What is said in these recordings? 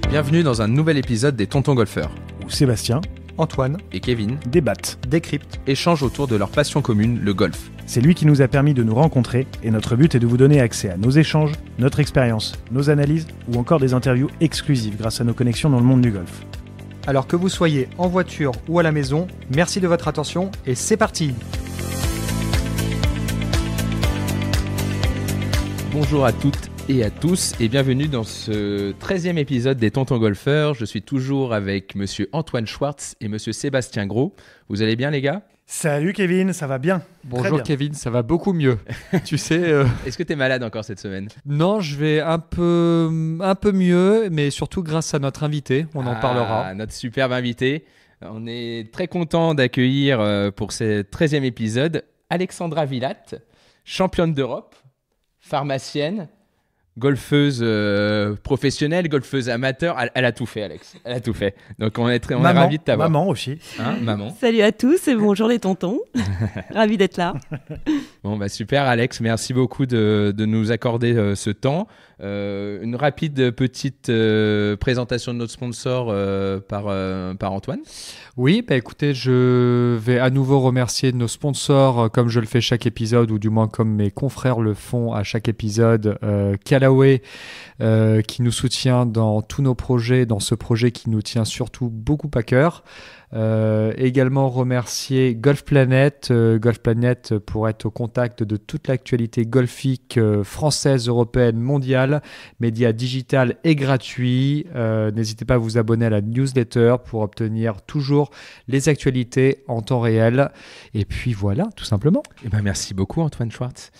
Bienvenue dans un nouvel épisode des Tontons Golfeurs, où Sébastien, Antoine et Kevin débattent, décrypte, échangent autour de leur passion commune, le golf. C'est lui qui nous a permis de nous rencontrer et notre but est de vous donner accès à nos échanges, notre expérience, nos analyses ou encore des interviews exclusives grâce à nos connexions dans le monde du golf. Alors que vous soyez en voiture ou à la maison, merci de votre attention et c'est parti. Bonjour à toutes et à tous et bienvenue dans ce 13e épisode des Tontons Golfeurs. Je suis toujours avec monsieur Antoine Schwartz et monsieur Sébastien Gros. Vous allez bien les gars ? Salut Kevin, ça va bien? Bonjour bien. Kevin, ça va beaucoup mieux. Tu sais. Est-ce que tu es malade encore cette semaine? Non, je vais un peu mieux, mais surtout grâce à notre invité, on en parlera. Notre superbe invité. On est très content d'accueillir pour ce 13e épisode Alexandra Vilatte, championne d'Europe, pharmacienne, golfeuse professionnelle, golfeuse amateur. Elle a tout fait, Alex. Elle a tout fait. Donc on est ravis de t'avoir. Maman aussi. Maman. Salut à tous et bonjour les tontons. Ravi d'être là. Bon, super Alex. Merci beaucoup de nous accorder ce temps. Une rapide petite présentation de notre sponsor par Antoine. Oui, écoutez, je vais à nouveau remercier nos sponsors comme je le fais chaque épisode, ou du moins comme mes confrères le font à chaque épisode. Callaway qui nous soutient dans tous nos projets, dans ce projet qui nous tient surtout beaucoup à cœur. Également remercier Golf Planet pour être au contact de toute l'actualité golfique française, européenne, mondiale, média digital et gratuit. N'hésitez pas à vous abonner à la newsletter pour obtenir toujours les actualités en temps réel. Et puis voilà, tout simplement. Merci beaucoup Antoine Schwartz.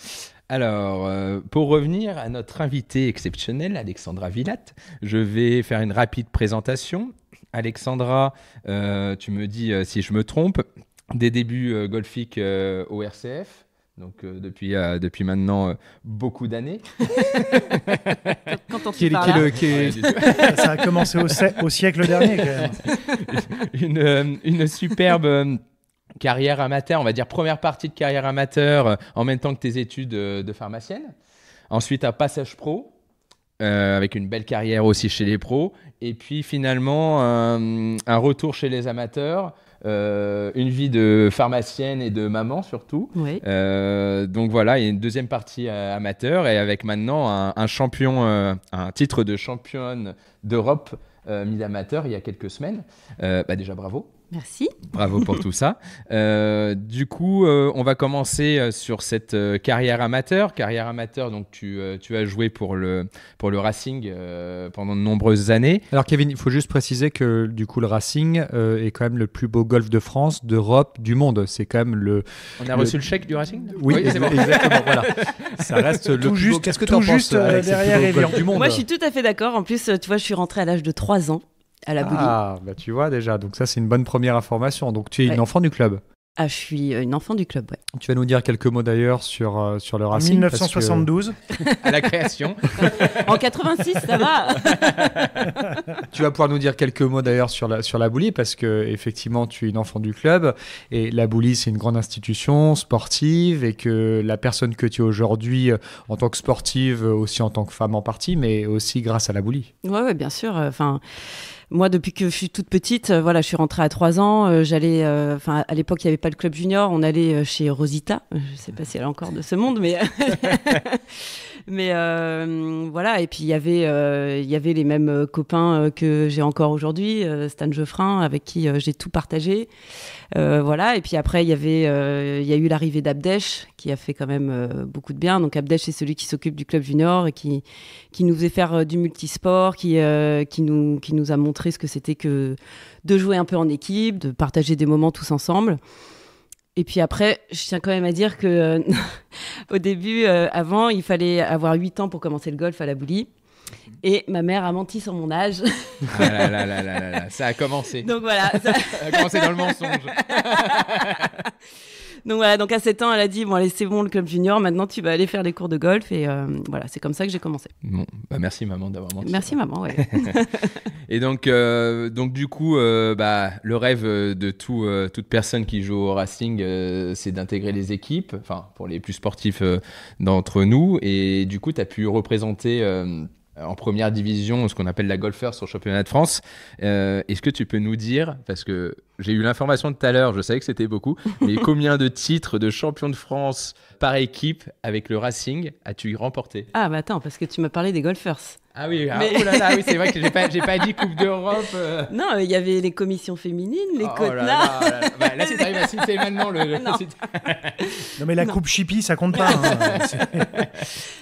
Alors, pour revenir à notre invitée exceptionnelle, Alexandra Vilatte, je vais faire une rapide présentation. Alexandra, tu me dis si je me trompe, des débuts golfiques au RCF, donc depuis maintenant beaucoup d'années. Quand on te parle Ça a commencé au siècle dernier quand même. Une superbe carrière amateur, on va dire première partie de carrière amateur en même temps que tes études de pharmacienne. Ensuite, un passage pro. Avec une belle carrière aussi chez les pros, et puis finalement un retour chez les amateurs, une vie de pharmacienne et de maman surtout. Oui. Donc voilà, il y a une deuxième partie amateur, et avec maintenant un titre de championne d'Europe mi-amateur il y a quelques semaines. Déjà bravo. Merci. Bravo pour tout ça. Du coup, on va commencer sur cette carrière amateur. Carrière amateur, donc tu as joué pour le Racing pendant de nombreuses années. Alors Kevin, il faut juste préciser que du coup le Racing est quand même le plus beau golf de France, d'Europe, du monde. C'est quand même le... On a reçu le chèque du Racing ? Oui, c'est bon. Exactement. Voilà. Ça reste le tout plus juste, beau. Qu'est-ce que tu en penses, Alex, derrière le plus beau golf du monde? Moi, je suis tout à fait d'accord. En plus, tu vois, je suis rentrée à l'âge de 3 ans à la Boulie. Tu vois déjà. Donc ça, c'est une bonne première information. Donc tu es une enfant du club. Ah, je suis une enfant du club, ouais. Tu vas nous dire quelques mots d'ailleurs sur le En Racing. 1972. À la création. En 86, ça va. Tu vas pouvoir nous dire quelques mots d'ailleurs sur la Boulie, parce que effectivement tu es une enfant du club et la Boulie c'est une grande institution sportive, et que la personne que tu es aujourd'hui en tant que sportive, aussi en tant que femme en partie, mais aussi grâce à la Boulie. Ouais, bien sûr. Moi, depuis que je suis toute petite, je suis rentrée à 3 ans. J'allais, à l'époque, il n'y avait pas le club junior. On allait chez Rosita. Je ne sais pas si elle est encore de ce monde, mais voilà. Et puis il y avait les mêmes copains que j'ai encore aujourd'hui, Stan Geoffrin, avec qui j'ai tout partagé. Voilà. Et puis après, il y a eu l'arrivée d'Abdesh, qui a fait quand même beaucoup de bien. Donc Abdesh, c'est celui qui s'occupe du club junior et qui nous faisait faire du multisport, qui nous a montré ce que c'était que de jouer un peu en équipe, de partager des moments tous ensemble. Et puis après, je tiens quand même à dire que au début, avant, il fallait avoir 8 ans pour commencer le golf à la Boulie. Et ma mère a menti sur mon âge. Ça a commencé. Donc voilà. Ça a commencé dans le mensonge. Donc voilà, donc à 7 ans, elle a dit, bon allez, c'est bon le club junior, maintenant tu vas aller faire les cours de golf. Et voilà, c'est comme ça que j'ai commencé. Bon, merci maman d'avoir menti. Merci maman, ouais. Et donc du coup, le rêve de toute personne qui joue au Racing, c'est d'intégrer les équipes, enfin pour les plus sportifs d'entre nous. Et du coup, tu as pu représenter en première division, ce qu'on appelle la Golfers sur le championnat de France. Est-ce que tu peux nous dire, parce que j'ai eu l'information tout à l'heure, je savais que c'était beaucoup, mais combien de titres de champion de France par équipe avec le Racing as-tu remporté? Ah, bah attends, parce que tu m'as parlé des golfers. Ah oui, Mais- oh là là, oui, c'est vrai que j'ai pas dit Coupe d'Europe. Non, il y a les commissions féminines, les Oh quotas. là là, oh là là. Bah, là, si t'arrives à citer maintenant Non. Non, mais la Non. coupe Chippy, ça compte pas. Hein.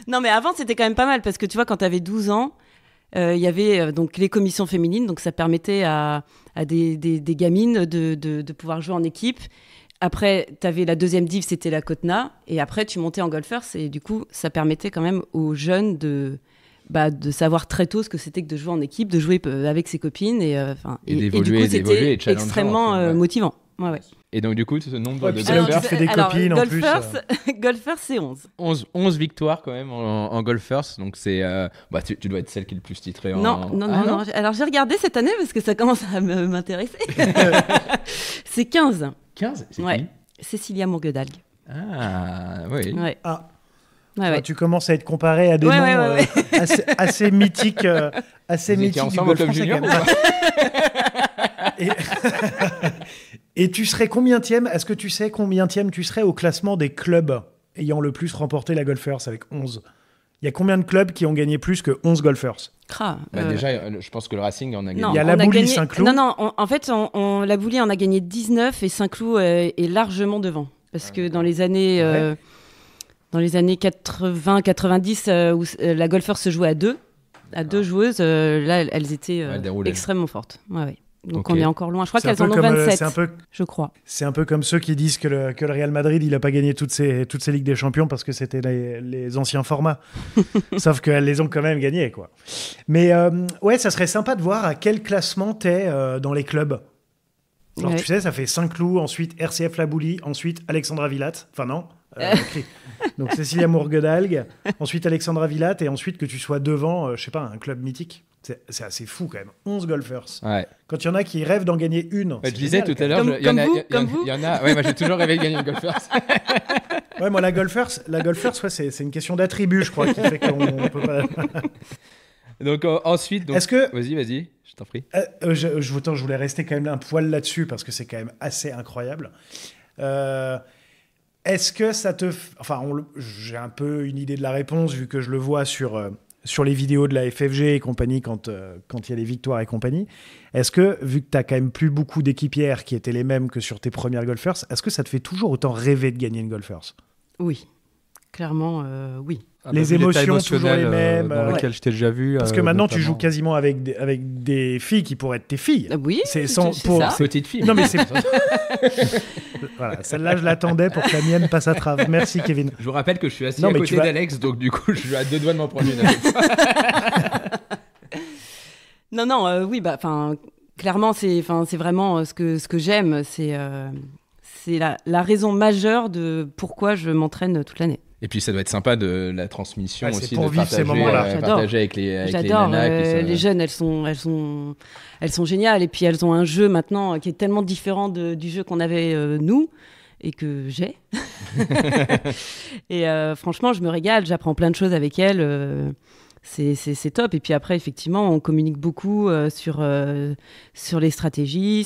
Non, mais avant, c'était quand même pas mal parce que tu vois, quand tu avais 12 ans, il y avait donc les commissions féminines, donc ça permettait à des gamines de pouvoir jouer en équipe. Après, tu avais la deuxième div, c'était la Cotna, et après, tu montais en golfers, et du coup, ça permettait quand même aux jeunes de savoir très tôt ce que c'était que de jouer en équipe, de jouer avec ses copines, et Et du d'évoluer coup, et c'était challengeant, extrêmement en fait, ouais. motivant. Ouais, ouais. Et donc, du coup, ce nombre Ouais, de puis ça veut dire golfers, fait des copines, en plus, Golfers, c'est 11. 11 victoires quand même en golfers. Donc, c'est. Tu dois être celle qui est le plus titrée en. Non. Ah, non. Alors, j'ai regardé cette année parce que ça commence à m'intéresser. C'est 15. 15 c'est Ouais. qui Cécilia Mourguedalgue. Ah, oui. Ouais. Ah, Ouais, ouais. tu commences à être comparé à des Ouais, noms ouais. assez mythiques. Assez Vous étiez mythiques du ensemble au golf club français, junior quand ou même. pas Et tu serais combientième? Est-ce que tu sais combientième tu serais au classement des clubs ayant le plus remporté la Golfers avec 11? Il y a combien de clubs qui ont gagné plus que 11 Golfers? Déjà, je pense que le Racing en a gagné. Non, Il y a on la a Boulie, gagné- Saint-Cloud. Non, en fait, la Boulie en a gagné 19 et Saint-Cloud est largement devant. Parce que dans les années, Ouais. dans les années 80-90, où la golfeur se jouait à deux joueuses, là, elles étaient Ouais, déroulées. extrêmement fortes. Ouais, ouais. Donc Ok. on est encore loin. Je crois C'est un qu'elles en peu ont comme, 27, c'est je crois. un peu comme ceux qui disent que le Real Madrid, il n'a pas gagné toutes ces Ligues des Champions parce que c'était les anciens formats. Sauf qu'elles les ont quand même gagnées, quoi. Mais ouais, ça serait sympa de voir à quel classement t'es dans les clubs. Genre, Ouais. tu sais, ça fait Saint-Cloud, ensuite RCF La Boulie, ensuite Alexandra Villatte. Enfin, non. Donc Cécilia Mourguedalgue, ensuite Alexandra Villatte, et ensuite que tu sois devant, je sais pas, un club mythique. C'est assez fou quand même. 11 golfers. Ouais. Quand il y en a qui rêvent d'en gagner une. Ouais, c'est je disais génial, tout à l'heure, Comme- il y en a. comme vous, il y en- comme vous. il y en a. Ouais, moi j'ai toujours rêvé de gagner une golfers. Ouais, moi, la golfers, ouais, c'est une question d'attribut, je crois, qui fait qu'on peut pas. Donc ensuite. Donc... Est-ce que. Vas-y, je t'en prie. Je voulais rester quand même un poil là-dessus parce que c'est quand même assez incroyable. Est-ce que ça te. Enfin, j'ai un peu une idée de la réponse vu que je le vois sur les vidéos de la FFG et compagnie quand il y a des victoires et compagnie. Est-ce que, vu que tu as quand même plus beaucoup d'équipières qui étaient les mêmes que sur tes premières golfers, est-ce que ça te fait toujours autant rêver de gagner une golfers? Oui, clairement, oui. Les vu l'état émotions, toujours les émotionnel, mêmes, dans ouais. lequel je t'ai déjà vu. Parce que maintenant, tu notamment. joues quasiment avec des filles qui pourraient être tes filles. Oui, C'est ça. Petite fille. Non, mais c'est. Voilà, celle-là, je l'attendais pour que la mienne passe à travers. Merci, Kevin. Je vous rappelle que je suis assis Non, à mais côté tu vas- d'Alex, donc du coup, je suis à 2 doigts de m'en prendre une. Non, oui, clairement, c'est vraiment ce que j'aime. C'est la raison majeure de pourquoi je m'entraîne toute l'année. Et puis ça doit être sympa de la transmission Ouais, c'est aussi, pour de vivre ces partager, moments-là. J'adore. partager avec les J'adore. nanas. qui sont- Les jeunes, elles sont géniales. Et puis elles ont un jeu maintenant qui est tellement différent du jeu qu'on avait nous et que j'ai. Et franchement, je me régale. J'apprends plein de choses avec elles. C'est top. Et puis après, effectivement, on communique beaucoup sur les stratégies,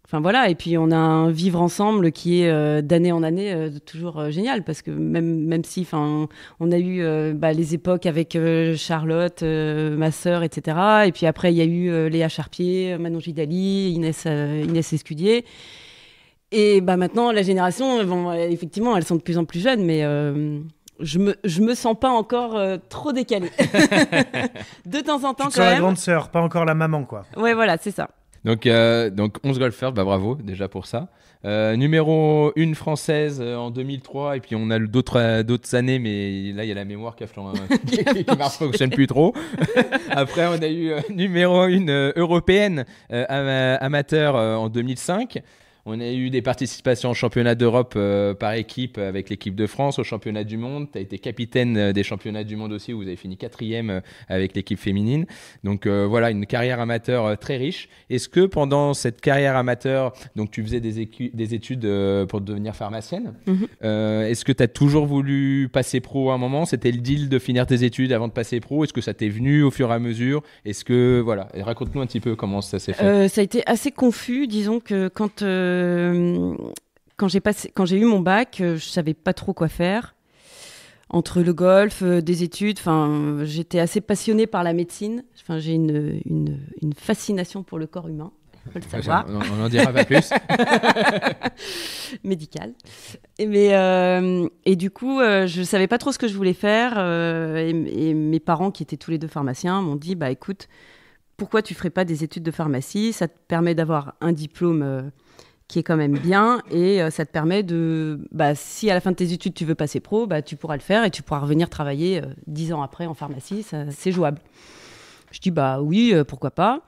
Enfin voilà, et puis on a un vivre ensemble qui est d'année en année toujours génial, parce que même si on a eu les époques avec Charlotte, ma sœur, etc. Et puis après il y a eu Léa Charpier, Manon Gidali, Inès Escudier. Et maintenant la génération, effectivement elles sont de plus en plus jeunes, mais je me sens pas encore trop décalée. De temps en temps Tu te quand sens la même. grande sœur, pas encore la maman, quoi. Ouais, voilà, c'est ça. Donc 11 golfers, bravo déjà pour ça. Numéro 1 française en 2003, et puis on a d'autres années, mais là il y a la mémoire qui fonctionne plus trop. Après on a eu numéro 1 européenne amateur en 2005. On a eu des participations au championnat d'Europe par équipe avec l'équipe de France, au championnat du monde. Tu as été capitaine des championnats du monde aussi, où vous avez fini 4e avec l'équipe féminine. Donc voilà, une carrière amateur très riche. Est-ce que pendant cette carrière amateur, donc tu faisais des études pour devenir pharmacienne, est-ce que tu as toujours voulu passer pro à un moment? C'était le deal de finir tes études avant de passer pro? Est-ce que ça t'est venu au fur et à mesure? Est-ce que, voilà, raconte-nous un petit peu comment ça s'est fait. Ça a été assez confus, disons que quand j'ai eu mon bac, je savais pas trop quoi faire. Entre le golf, des études, j'étais assez passionnée par la médecine. J'ai une fascination pour le corps humain. Faut le savoir. On n'en dira pas plus. Médical. Et du coup, je savais pas trop ce que je voulais faire. Et mes parents, qui étaient tous les deux pharmaciens, m'ont dit, bah écoute, pourquoi tu ferais pas des études de pharmacie? Ça te permet d'avoir un diplôme qui est quand même bien, et ça te permet de, si à la fin de tes études tu veux passer pro, tu pourras le faire et tu pourras revenir travailler 10 ans après en pharmacie, c'est jouable. Je dis oui, pourquoi pas.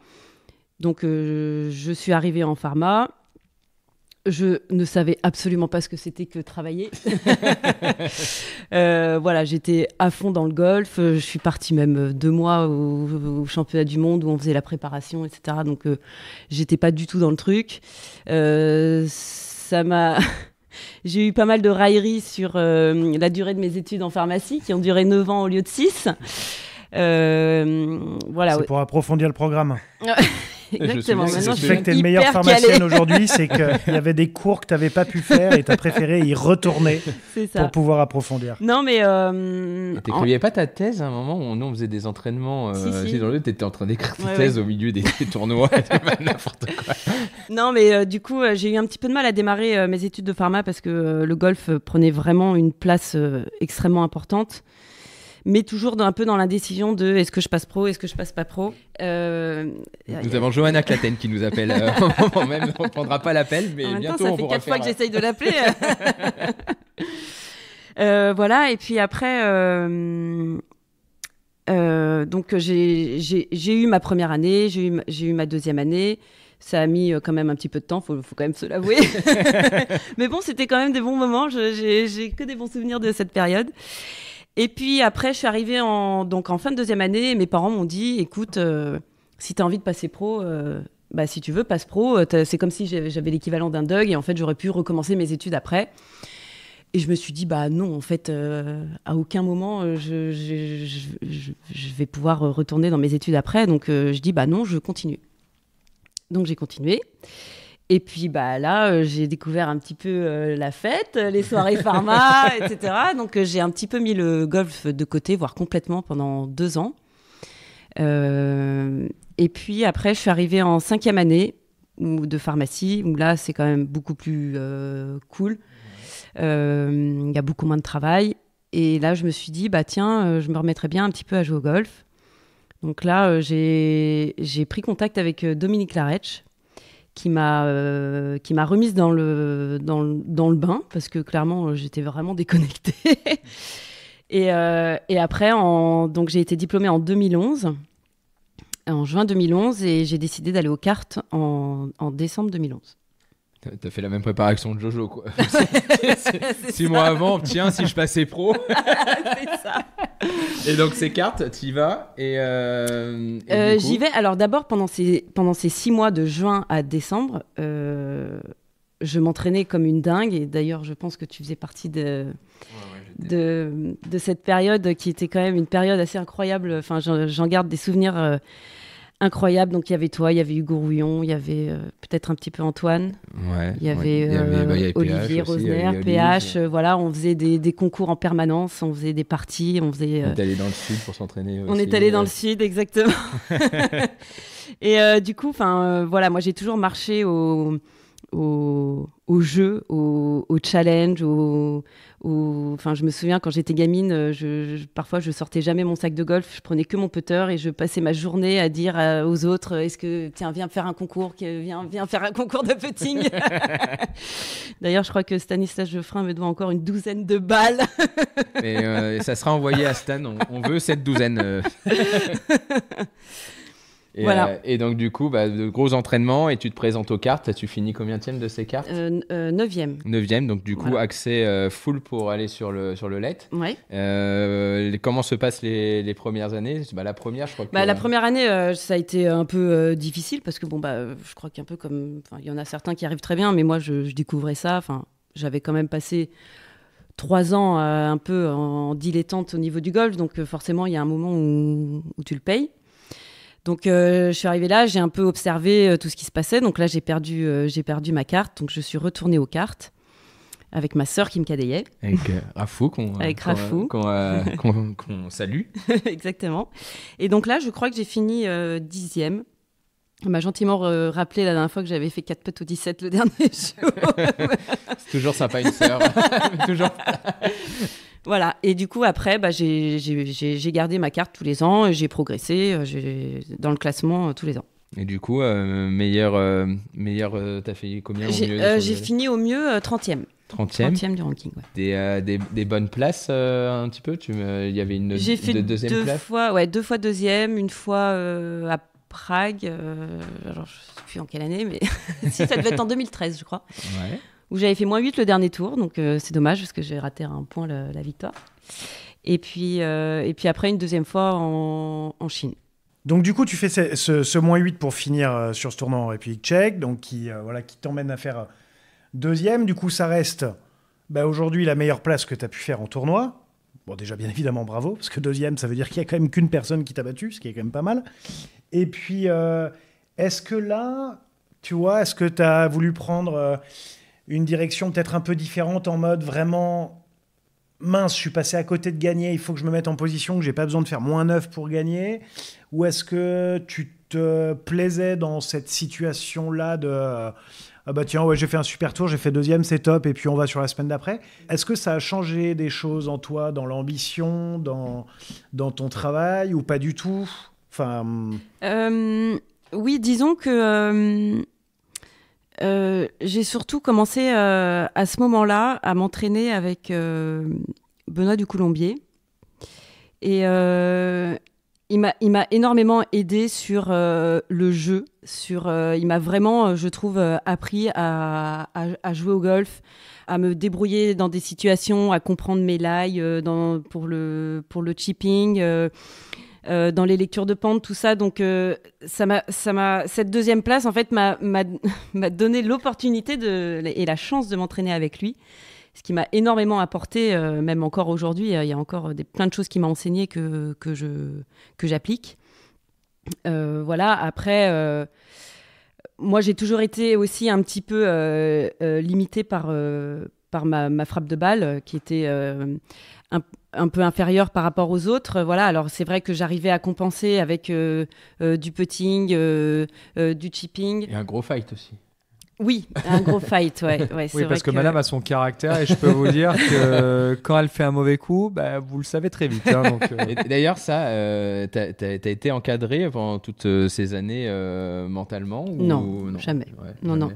Donc je suis arrivée en pharma. Je ne savais absolument pas ce que c'était que travailler. Voilà, j'étais à fond dans le golf. Je suis partie même 2 mois au championnat du monde où on faisait la préparation, etc. Donc, j'étais pas du tout dans le truc. J'ai eu pas mal de railleries sur la durée de mes études en pharmacie, qui ont duré 9 ans au lieu de 6. Voilà. C'est pour approfondir le programme. Exactement. Ce qui fait que tu es le meilleur pharmacienne aujourd'hui, c'est qu'il y avait des cours que tu n'avais pas pu faire et tu as préféré y retourner pour pouvoir approfondir. Non, mais... Tu n'écrivais pas ta thèse à un moment où nous, on faisait des entraînements si. Tu étais en train d'écrire ta thèse au milieu des tournois, n'importe quoi. Non, mais du coup, j'ai eu un petit peu de mal à démarrer mes études de pharma parce que le golf prenait vraiment une place extrêmement importante. Mais toujours un peu dans l'indécision de est-ce que je passe pro, est-ce que je passe pas pro. Nous avons Johanna Claten qui nous appelle au moment même. On ne prendra pas l'appel, mais bientôt on pourra faire... Ça fait 4 fois que j'essaye de l'appeler. Voilà, et puis après, donc j'ai eu ma première année, j'ai eu ma deuxième année. Ça a mis quand même un petit peu de temps, faut quand même se l'avouer. Mais bon, c'était quand même des bons moments. J'ai que des bons souvenirs de cette période. Et puis après, je suis arrivée en fin de deuxième année, et mes parents m'ont dit, écoute, si tu as envie de passer pro, si tu veux, passe pro. C'est comme si j'avais l'équivalent d'un DUG, et en fait, j'aurais pu recommencer mes études après. Et je me suis dit, non, en fait, à aucun moment, je vais pouvoir retourner dans mes études après. Donc, je dis, non, je continue. Donc, j'ai continué. Et puis là, j'ai découvert un petit peu la fête, les soirées pharma, etc. Donc j'ai un petit peu mis le golf de côté, voire complètement pendant 2 ans. Et puis après, je suis arrivée en 5e année de pharmacie, où là, c'est quand même beaucoup plus cool. Y a beaucoup moins de travail. Et là, je me suis dit, tiens, je me remettrais bien un petit peu à jouer au golf. Donc là, j'ai pris contact avec Dominique Laretsch, qui m'a remise dans le bain, parce que clairement, j'étais vraiment déconnectée. et après, donc j'ai été diplômée en 2011, en juin 2011, et j'ai décidé d'aller aux cartes en décembre 2011. T'as fait la même préparation de Jojo, quoi. 6 mois avant, tiens, si je passais pro. C'est ça. Et donc, ces cartes, t'y vas et j'y vais. Alors, d'abord, pendant ces 6 mois de juin à décembre, je m'entraînais comme une dingue. Et d'ailleurs, je pense que tu faisais partie de cette période qui était quand même une période assez incroyable. Enfin, j'en garde des souvenirs incroyable. Donc il y avait toi, il y avait Hugo Rouillon, il y avait peut-être un petit peu Antoine, il y avait Olivier Rosner, PH, voilà, on faisait des concours en permanence, on faisait des parties, on est allé dans le sud pour s'entraîner aussi. On est allé dans le sud, exactement. Et du coup, voilà, moi j'ai toujours marché au jeu, au challenge, enfin, je me souviens quand j'étais gamine, parfois je sortais jamais mon sac de golf, je prenais que mon putter et je passais ma journée à dire aux autres, tiens, viens faire un concours, viens faire un concours de putting. D'ailleurs, je crois que Stanislas Geoffrin me doit encore une 12aine de balles. Et ça sera envoyé à Stan, on veut cette 12aine. Et, Voilà. Et donc, du coup, de gros entraînements et tu te présentes aux cartes. Tu finis combienième de ces cartes? 9e. 9e, donc du coup, Voilà. accès full pour aller sur le LED. Ouais. Comment se passent les premières années? La première, je crois que... La première année, ça a été un peu difficile parce que je crois qu'un peu comme, il y en a certains qui arrivent très bien, mais moi je découvrais ça. Enfin, j'avais quand même passé 3 ans un peu en dilettante au niveau du golf, donc forcément il y a un moment où tu le payes. Donc je suis arrivée là, j'ai un peu observé tout ce qui se passait. Donc là j'ai perdu ma carte, donc je suis retournée aux cartes avec ma sœur qui me cadayait. Avec Rafou, Avec Rafou. qu'on salue. Exactement. Et donc là, je crois que j'ai fini 10e. On m'a gentiment rappelé la dernière fois que j'avais fait 4 putts au 17 le dernier jour. C'est toujours sympa, une sœur. Toujours. Voilà. Et du coup, après, j'ai gardé ma carte tous les ans. Et j'ai progressé dans le classement tous les ans. Et du coup, meilleur, t'as fait combien au mieux J'ai fini au mieux 30e. 30e du ranking, ouais. Des bonnes places un petit peu. Il y avait une J'ai fait deuxième place. deux fois deuxième, une fois à Prague. Alors, je sais plus en quelle année, mais si, ça devait être en 2013, je crois. Ouais. Où j'avais fait -8 le dernier tour, donc c'est dommage parce que j'ai raté un point la victoire. Et puis après une deuxième fois en Chine. Donc du coup, tu fais ce -8 pour finir sur ce tournoi en République tchèque, donc qui t'emmène à faire deuxième. Du coup, ça reste aujourd'hui la meilleure place que tu as pu faire en tournoi. Bon, déjà, bien évidemment, bravo, parce que deuxième, ça veut dire qu'il y a quand même qu'une personne qui t'a battu, ce qui est quand même pas mal. Et puis, est-ce que là, tu vois, est-ce que tu as voulu prendre une direction peut-être un peu différente en mode vraiment... Mince, je suis passé à côté de gagner, il faut que je me mette en position, que j'ai pas besoin de faire -9 pour gagner? Ou est-ce que tu te plaisais dans cette situation-là de ah bah tiens, ouais, j'ai fait un super tour, j'ai fait deuxième, c'est top, et puis on va sur la semaine d'après? Est-ce que ça a changé des choses en toi, dans l'ambition, dans ton travail, ou pas du tout? Enfin... Oui, disons que j'ai surtout commencé à ce moment-là à m'entraîner avec Benoît du Colombier. Et il m'a énormément aidé sur le jeu. Il m'a vraiment, je trouve, appris à jouer au golf, à me débrouiller dans des situations, à comprendre mes lies pour le chipping. Dans les lectures de pente, tout ça. Donc, cette deuxième place, en fait, m'a donné l'opportunité et la chance de m'entraîner avec lui, ce qui m'a énormément apporté, même encore aujourd'hui. Il y a encore plein de choses qu'il m'a enseignées que j'applique. Voilà. Après, moi, j'ai toujours été aussi un petit peu limitée par ma frappe de balle, qui était un peu inférieure par rapport aux autres. Voilà. Alors, c'est vrai que j'arrivais à compenser avec du putting, du chipping. Et un gros fight aussi. Oui, un gros fight, ouais. Oui, c'est parce vrai que madame a son caractère et je peux vous dire que quand elle fait un mauvais coup, vous le savez très vite. Hein, donc, Et d'ailleurs, ça, t'as été encadré pendant toutes ces années mentalement ou... Non, jamais. Ouais, Non, jamais. non.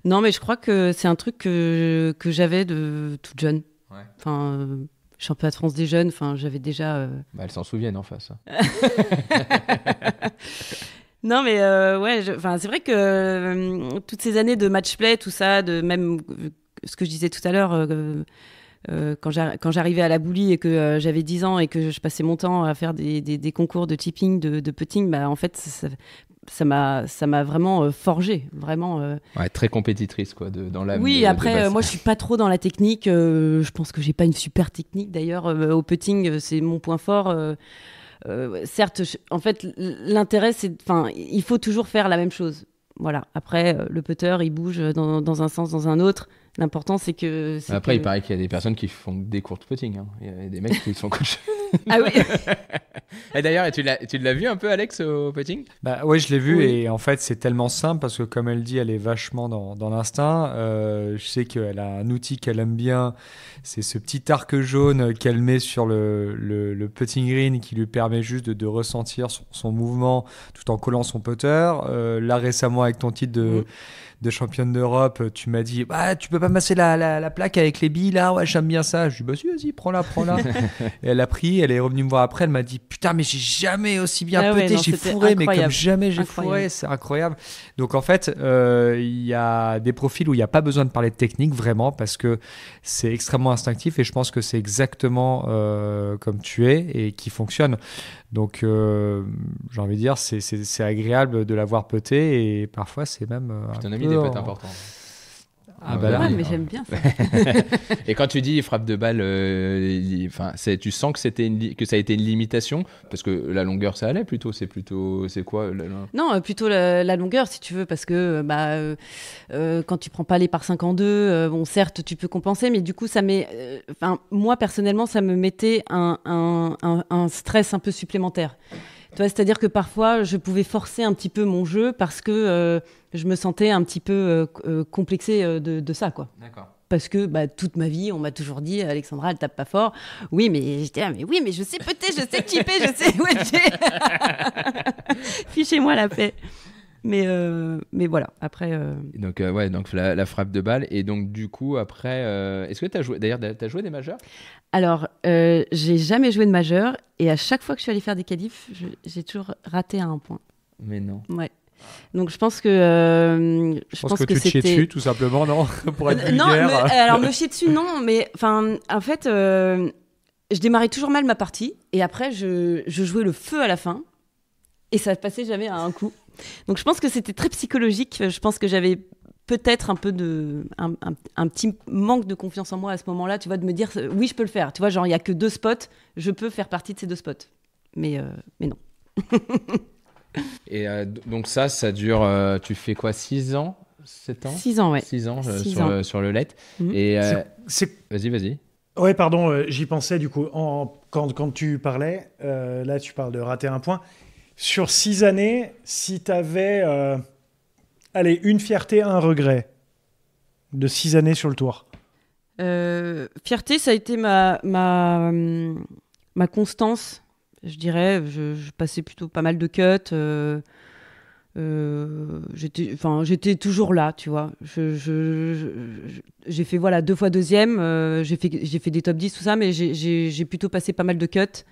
Non, mais je crois que c'est un truc que j'avais de toute jeune. Ouais. Enfin, championnat de France des jeunes, enfin, j'avais déjà... Elles s'en souviennent en face. Hein. Non, mais c'est vrai que toutes ces années de match-play, tout ça, même ce que je disais tout à l'heure, quand j'arrivais à la Boulie et que j'avais 10 ans et que je passais mon temps à faire des concours de chipping, de putting, en fait, ça m'a vraiment forgé, vraiment. Ouais, très compétitrice, quoi, dans l'âme. Oui, de après, base. moi, je suis pas trop dans la technique. Je pense que j'ai pas une super technique. D'ailleurs, au putting, c'est mon point fort. Certes, en fait, l'intérêt, il faut toujours faire la même chose. Voilà. Après, le putter, il bouge dans un sens, dans un autre. L'important, c'est que... Après, il paraît qu'il y a des personnes qui font des cours de putting. Hein. Il y a des mecs qui sont coachs. Ah oui. Et d'ailleurs, tu l'as vu un peu, Alex, au putting? Oui, je l'ai vu Oui. et en fait, c'est tellement simple parce que comme elle dit, elle est vachement dans l'instinct. Je sais qu'elle a un outil qu'elle aime bien. C'est ce petit arc jaune qu'elle met sur le putting green qui lui permet juste de ressentir son mouvement tout en collant son putter. Là, récemment, avec ton titre de championne d'Europe, tu m'as dit tu peux pas masser la plaque avec les billes là? Ouais, j'aime bien ça. Je lui dis si, vas-y, prends-la. Et elle a pris, elle est revenue me voir après, elle m'a dit putain, mais j'ai jamais aussi bien Ah ouais, pété, non, j'ai c'était fourré, mais incroyable. comme jamais j'ai Incroyable. fourré, c'est incroyable. Donc en fait, il y a des profils où il n'y a pas besoin de parler de technique vraiment parce que c'est extrêmement instinctif et je pense que c'est exactement comme tu es et qui fonctionne. Donc j'ai envie de dire, c'est agréable de l'avoir pété et parfois c'est même. Ton ami des potes importants. Ah bah là, Ouais, oui, mais hein. j'aime bien ça. Et quand tu dis frappe de balle, tu sens que que ça a été une limitation parce que la longueur ça allait plutôt. C'est quoi Non, plutôt la longueur, si tu veux, parce que quand tu prends pas les par 5 en 2, bon, certes, tu peux compenser, mais du coup, moi, personnellement, ça me mettait un stress un peu supplémentaire. Tu vois, c'est-à-dire que parfois, je pouvais forcer un petit peu mon jeu parce que je me sentais un petit peu complexée de ça, quoi. D'accord. Parce que toute ma vie, on m'a toujours dit Alexandra, elle tape pas fort. Oui, mais j'étais là, mais oui, mais je sais peut-être, je sais chipper, je sais wedger. Fichez-moi la paix. Mais voilà, après. Donc la frappe de balle et donc du coup après, est-ce que t'as joué des majeurs? Alors, j'ai jamais joué de majeur et à chaque fois que je suis allée faire des qualifs, j'ai toujours raté à un point. Mais non. Ouais. Donc je pense que je pense que tu te chiais dessus tout simplement, non? Pour être non, vulgaire. alors me chier dessus, non, mais en fait, je démarrais toujours mal ma partie et après je jouais le feu à la fin et ça passait jamais à un coup. Donc je pense que c'était très psychologique. Je pense que j'avais peut-être un peu un petit manque de confiance en moi à ce moment-là, tu vois, de me dire oui, je peux le faire. Tu vois, genre il y a que 2 spots, je peux faire partie de ces 2 spots. Mais non. Et donc ça dure, tu fais quoi, 6 ans, 7 ans? 6 ans, ouais. 6 ans 6 ans. sur le LED. Mhm. Et C'est vas-y. Ouais, pardon, j'y pensais du coup. Quand tu parlais, là tu parles de rater un point. Sur 6 années, si tu avais une fierté, un regret de 6 années sur le tour. Fierté, ça a été ma constance, je dirais. Je passais plutôt pas mal de cuts. J'étais toujours là, tu vois. J'ai fait 2 fois deuxième, j'ai fait des top 10, tout ça, mais j'ai plutôt passé pas mal de cuts.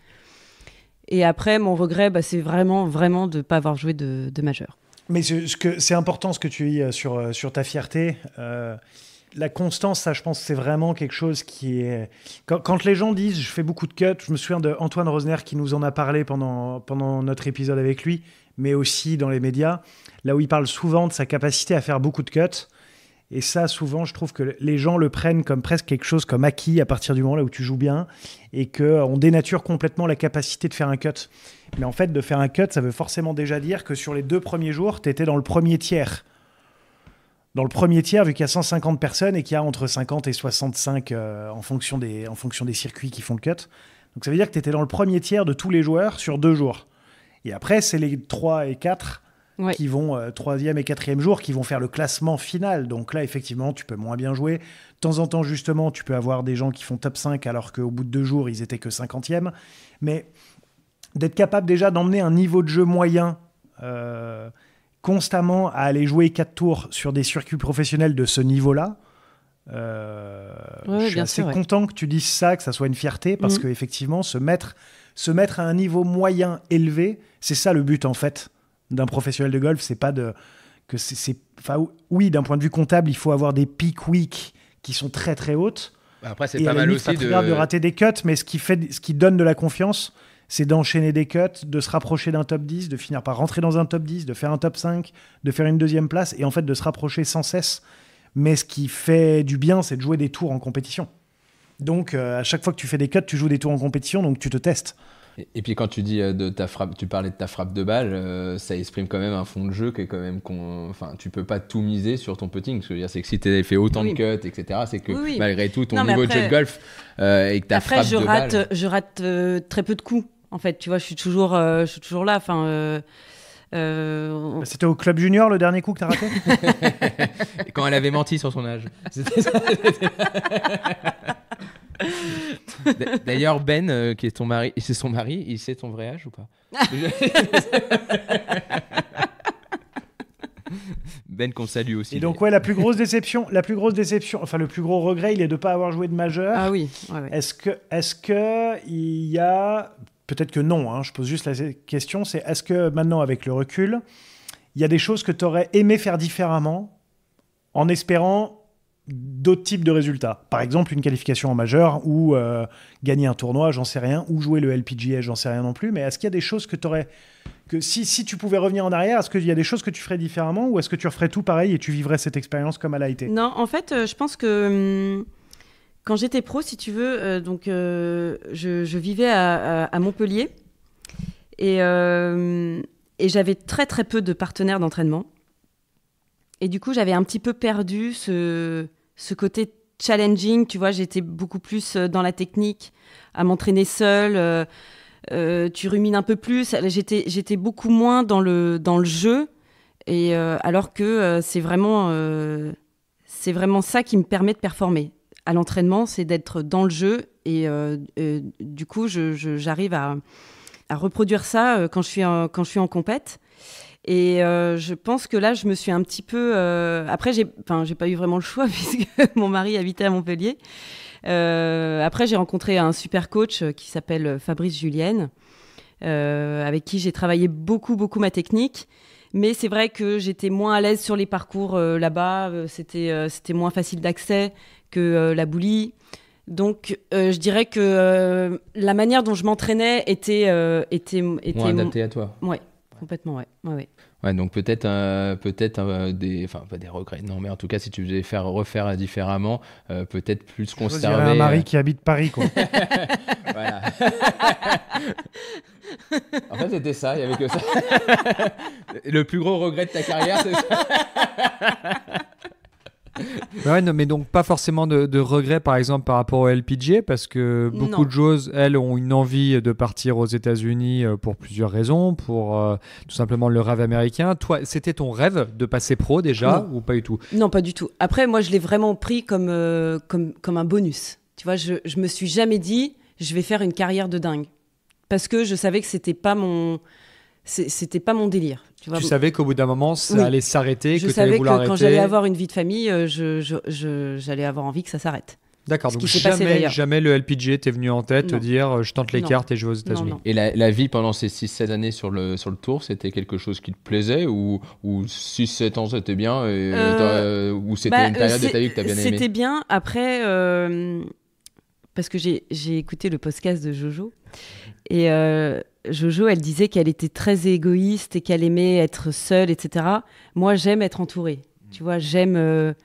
Et après, mon regret, c'est vraiment de ne pas avoir joué de majeur. Mais c'est important ce que tu dis sur ta fierté. La constance, ça, je pense, c'est vraiment quelque chose qui est... Quand les gens disent « je fais beaucoup de cuts », je me souviens d'Antoine Rosner qui nous en a parlé pendant notre épisode avec lui, mais aussi dans les médias, là où il parle souvent de sa capacité à faire beaucoup de cuts. Et ça, souvent, je trouve que les gens le prennent comme presque quelque chose comme acquis à partir du moment là où tu joues bien et qu'on dénature complètement la capacité de faire un cut. Mais en fait, de faire un cut, ça veut forcément déjà dire que sur les 2 premiers jours, tu étais dans le premier tiers. Dans le premier tiers, vu qu'il y a 150 personnes et qu'il y a entre 50 et 65 en fonction des circuits qui font le cut. Donc ça veut dire que tu étais dans le premier tiers de tous les joueurs sur 2 jours. Et après, c'est les 3 et 4 qui vont 3e et 4e jour, qui vont faire le classement final. Donc là, effectivement, tu peux moins bien jouer. De temps en temps, justement, tu peux avoir des gens qui font top 5 alors qu'au bout de 2 jours, ils étaient que 50e. Mais d'être capable déjà d'emmener un niveau de jeu moyen constamment à aller jouer 4 tours sur des circuits professionnels de ce niveau-là, je suis assez content que tu dises ça, que ça soit une fierté, parce qu'effectivement, se mettre à un niveau moyen élevé, c'est ça le but en fait d'un professionnel de golf. C'est pas oui, d'un point de vue comptable, il faut avoir des peak week qui sont très très hautes. Après, c'est pas mal aussi de rater des cuts, mais ce qui donne de la confiance, c'est d'enchaîner des cuts, de se rapprocher d'un top 10, de finir par rentrer dans un top 10, de faire un top 5, de faire une 2e place, et en fait de se rapprocher sans cesse. Mais ce qui fait du bien, c'est de jouer des tours en compétition. Donc, à chaque fois que tu fais des cuts, tu joues des tours en compétition, donc tu te testes. Et puis quand tu dis de ta frappe, tu parlais de ta frappe de balle, ça exprime quand même un fond de jeu qui est quand même tu peux pas tout miser sur ton putting. Ce que je veux dire, c'est que si tu as fait autant de cuts, etc., c'est que malgré tout ton niveau de jeu de golf et que ta frappe de balle. Je rate très peu de coups. En fait, tu vois, je suis toujours là. C'était au club junior le dernier coup que tu as raté. Quand elle avait menti sur son âge. C'était ça. D'ailleurs, Ben, qui est ton mari, c'est son mari, il sait ton vrai âge ou pas? Ben qu'on salue aussi. Et donc, la plus grosse déception, enfin, le plus gros regret, il est de ne pas avoir joué de majeur. Ah oui. Ouais. Est-ce que il y a... Peut-être que non, hein, je pose juste la question, c'est est-ce que maintenant, avec le recul, il y a des choses que tu aurais aimé faire différemment en espérant d'autres types de résultats. Par exemple, une qualification en majeur ou gagner un tournoi, j'en sais rien, ou jouer le LPGA, j'en sais rien non plus. Mais est-ce qu'il y a des choses que tu aurais... que si tu pouvais revenir en arrière, est-ce qu'il y a des choses que tu ferais différemment ou est-ce que tu referais tout pareil et tu vivrais cette expérience comme elle a été ? Non, en fait, je pense que quand j'étais pro, si tu veux, je vivais à Montpellier et j'avais très très peu de partenaires d'entraînement. Et du coup, j'avais un petit peu perdu ce côté challenging. Tu vois, j'étais beaucoup plus dans la technique, à m'entraîner seule. Tu rumines un peu plus. J'étais beaucoup moins dans le jeu. Et alors que c'est vraiment ça qui me permet de performer. À l'entraînement, c'est d'être dans le jeu. Et du coup, j'arrive à reproduire ça quand je suis en compète. Et je pense que là, je me suis un petit peu... Après, j'ai pas eu vraiment le choix puisque mon mari habitait à Montpellier. Après, j'ai rencontré un super coach qui s'appelle Fabrice Julienne, avec qui j'ai travaillé beaucoup, beaucoup ma technique. Mais c'est vrai que j'étais moins à l'aise sur les parcours là-bas. C'était moins facile d'accès que la Boulie. Donc, je dirais que la manière dont je m'entraînais était moins adaptée à toi. Ouais. Complètement, ouais. Ouais, donc peut-être pas des regrets, non, mais en tout cas, si tu devais refaire différemment, peut-être plus conserver. Il y a un mari qui habite Paris, quoi. Voilà. En fait, c'était ça, il y avait que ça. Le plus gros regret de ta carrière, c'est ça. Ouais, non, mais donc pas forcément de regrets, par exemple, par rapport au LPGA, parce que beaucoup de joueuses, elles, ont une envie de partir aux États-Unis pour plusieurs raisons, pour tout simplement le rêve américain. Toi, c'était ton rêve de passer pro déjà, ou pas du tout ? Non, pas du tout. Après, moi, je l'ai vraiment pris comme un bonus. Tu vois, je me suis jamais dit, je vais faire une carrière de dingue. Parce que je savais que c'était pas mon délire. Tu savais qu'au bout d'un moment, ça allait s'arrêter, que tu allais vouloir arrêter. Je savais que quand j'allais avoir une vie de famille, j'allais avoir envie que ça s'arrête. D'accord, donc jamais le LPGA t'est venu en tête, te dire je tente les cartes et je vais aux États-Unis. Non. Et la vie pendant ces 6-7 années sur le tour, c'était quelque chose qui te plaisait ou 6-7 ans c'était bien ou c'était une période de ta vie que tu as bien aimé ? C'était bien. Après, parce que j'ai écouté le podcast de Jojo et Jojo, elle disait qu'elle était très égoïste et qu'elle aimait être seule, etc. Moi, j'aime être entourée. Tu vois, j'aime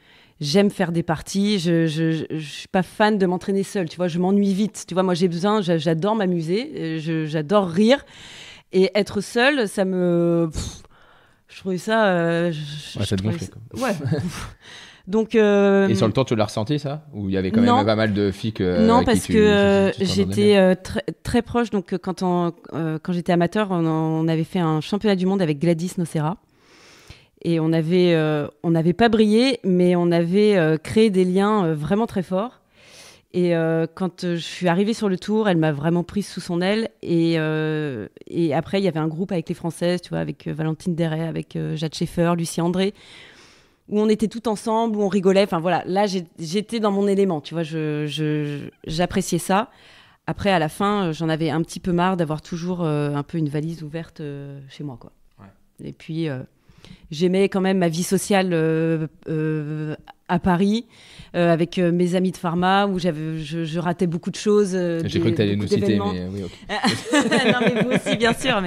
faire des parties. Je suis pas fan de m'entraîner seule. Tu vois, je m'ennuie vite. Tu vois, moi, j'adore m'amuser. J'adore rire. Et être seule, ça me... je trouvais ça... ça te gonflait, quoi. Ouais. Donc, et sur le tour, tu l'as ressenti, ça ? Ou il y avait quand même pas mal de filles non, parce que j'étais très proche. Donc, quand j'étais amateur, on avait fait un championnat du monde avec Gladys Nocera. Et on n'avait pas brillé, mais on avait créé des liens vraiment très forts. Et quand je suis arrivée sur le tour, elle m'a vraiment prise sous son aile. Et après, il y avait un groupe avec les Françaises, tu vois, avec Valentine Deret, avec Jade Schaeffer, Lucie André, où on était toutes ensemble, où on rigolait. Enfin voilà, là j'étais dans mon élément, tu vois, j'appréciais ça. Après, à la fin, j'en avais un petit peu marre d'avoir toujours un peu une valise ouverte chez moi, quoi. Ouais. Et puis, j'aimais quand même ma vie sociale à Paris, avec mes amis de pharma, où je ratais beaucoup de choses. J'ai cru que tu allais nous citer, mais oui, ok. Non, mais vous aussi, bien sûr,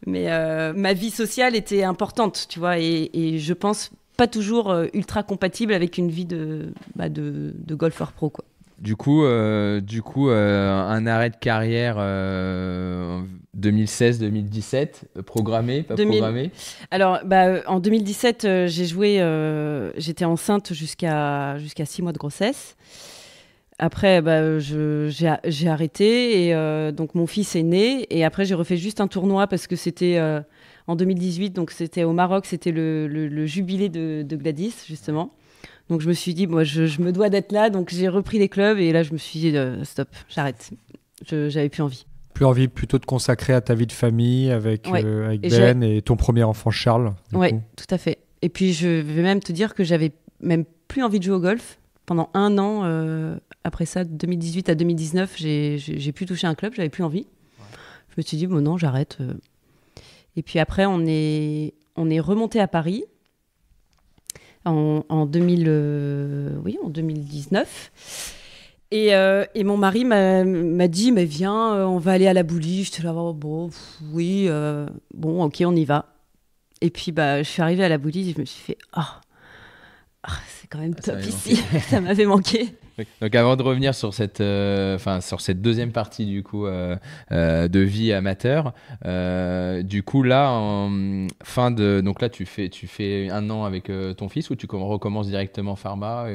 mais ma vie sociale était importante, tu vois, et je pense pas toujours ultra compatible avec une vie de golfeur pro, quoi. Du coup, un arrêt de carrière 2016-2017, programmé, pas programmé ? Alors, en 2017, j'ai joué, j'étais enceinte jusqu'à 6 mois de grossesse. Après, j'ai arrêté et donc mon fils est né. Et après, j'ai refait juste un tournoi parce que c'était en 2018, donc c'était au Maroc, c'était le jubilé de Gladys, justement. Donc je me suis dit, moi, je me dois d'être là. Donc j'ai repris les clubs et là, je me suis dit, stop, j'arrête. J'avais plus envie. Plus envie plutôt de consacrer à ta vie de famille avec Ben et ton premier enfant Charles. Oui, tout à fait. Et puis, je vais même te dire que j'avais même plus envie de jouer au golf. Pendant 1 an, après ça, de 2018 à 2019, j'ai plus touché un club, j'avais plus envie. Je me suis dit, bon non, j'arrête. Et puis après, on est remonté à Paris en 2019. Et mon mari m'a dit, mais viens, on va aller à la Boulie. J'étais là, bon, oui, bon, ok, on y va. Et puis, je suis arrivée à la Boulie et je me suis fait, c'est quand même top ici. Ça m'avait manqué. Donc avant de revenir sur cette deuxième partie du coup de vie amateur, du coup là donc là tu fais 1 an avec ton fils ou tu recommences directement pharma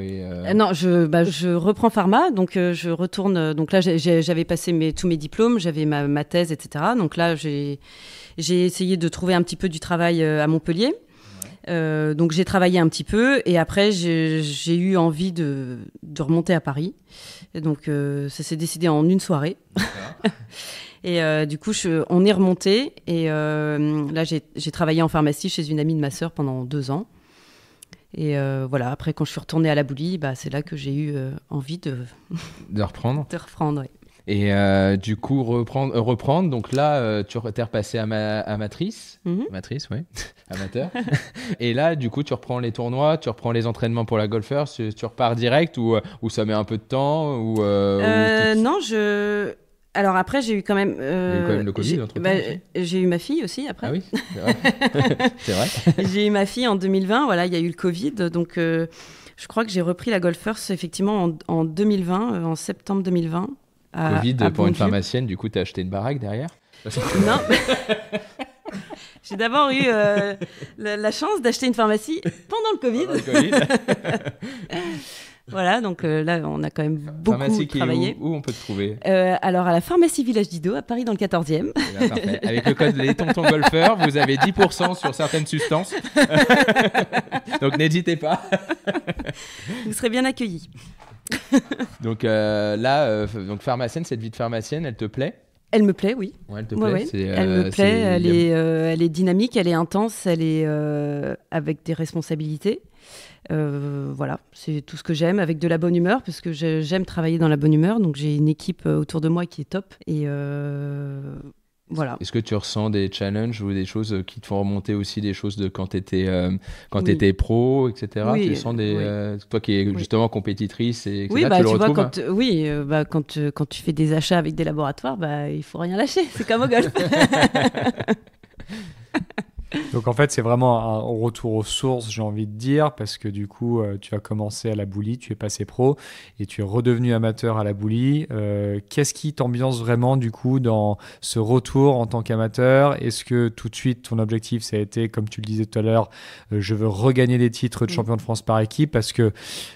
Non, je reprends pharma, donc je retourne. Donc là j'avais passé tous mes diplômes, j'avais ma thèse, etc. Donc là j'ai essayé de trouver un petit peu du travail à Montpellier. Donc j'ai travaillé un petit peu et après j'ai eu envie de remonter à Paris. Et donc ça s'est décidé en une soirée. Et du coup on est remonté et là j'ai travaillé en pharmacie chez une amie de ma sœur pendant 2 ans. Et voilà, après quand je suis retournée à la Boulie, c'est là que j'ai eu envie de reprendre. De reprendre, oui. Et du coup, reprendre. Donc là, tu t'es repassé amatrice. Matrice, oui. Amateur. Et là, du coup, tu reprends les tournois, tu reprends les entraînements pour la golfeur. Tu repars direct ou ça met un peu de temps Non, Alors après, j'ai eu quand même... Il y a eu quand même le Covid entre-temps aussi. J'ai eu ma fille aussi après. Ah oui, c'est vrai. C'est vrai. J'ai eu ma fille en 2020. Voilà, il y a eu le Covid. Donc, je crois que j'ai repris la Golf First effectivement en 2020, en septembre 2020. Covid pour une pharmacienne, du coup, tu as acheté une baraque derrière? Non. J'ai d'abord eu la chance d'acheter une pharmacie pendant le Covid. Voilà, donc là, on a quand même beaucoup travaillé. Où on peut te trouver? Alors, à la pharmacie Village Didot, à Paris, dans le 14e. Là, parfait. Avec le code Les Tontons Golfeurs, vous avez 10% sur certaines substances. Donc, n'hésitez pas. Vous serez bien accueillis. Donc là, donc pharmacienne, cette vie de pharmacienne, elle te plaît? Elle me plaît, oui. Ouais, elle te plaît. Ouais. Elle me plaît. Elle est dynamique, elle est intense, elle est avec des responsabilités. Voilà, c'est tout ce que j'aime, avec de la bonne humeur, parce que j'aime travailler dans la bonne humeur. Donc j'ai une équipe autour de moi qui est top. Et voilà. Est-ce que tu ressens des challenges ou des choses qui te font remonter aussi des choses de quand tu étais pro, etc. Oui, tu sens toi qui es justement compétitrice, etc. Oui, tu le retrouves quand tu fais des achats avec des laboratoires, il faut rien lâcher. C'est comme au golf. Donc en fait, c'est vraiment un retour aux sources, j'ai envie de dire, parce que du coup, tu as commencé à la Boulie, tu es passé pro et tu es redevenu amateur à la Boulie. Qu'est-ce qui t'ambiance vraiment du coup dans ce retour en tant qu'amateur? Est-ce que tout de suite, ton objectif, ça a été, comme tu le disais tout à l'heure, je veux regagner des titres de champion de France par équipe? Parce que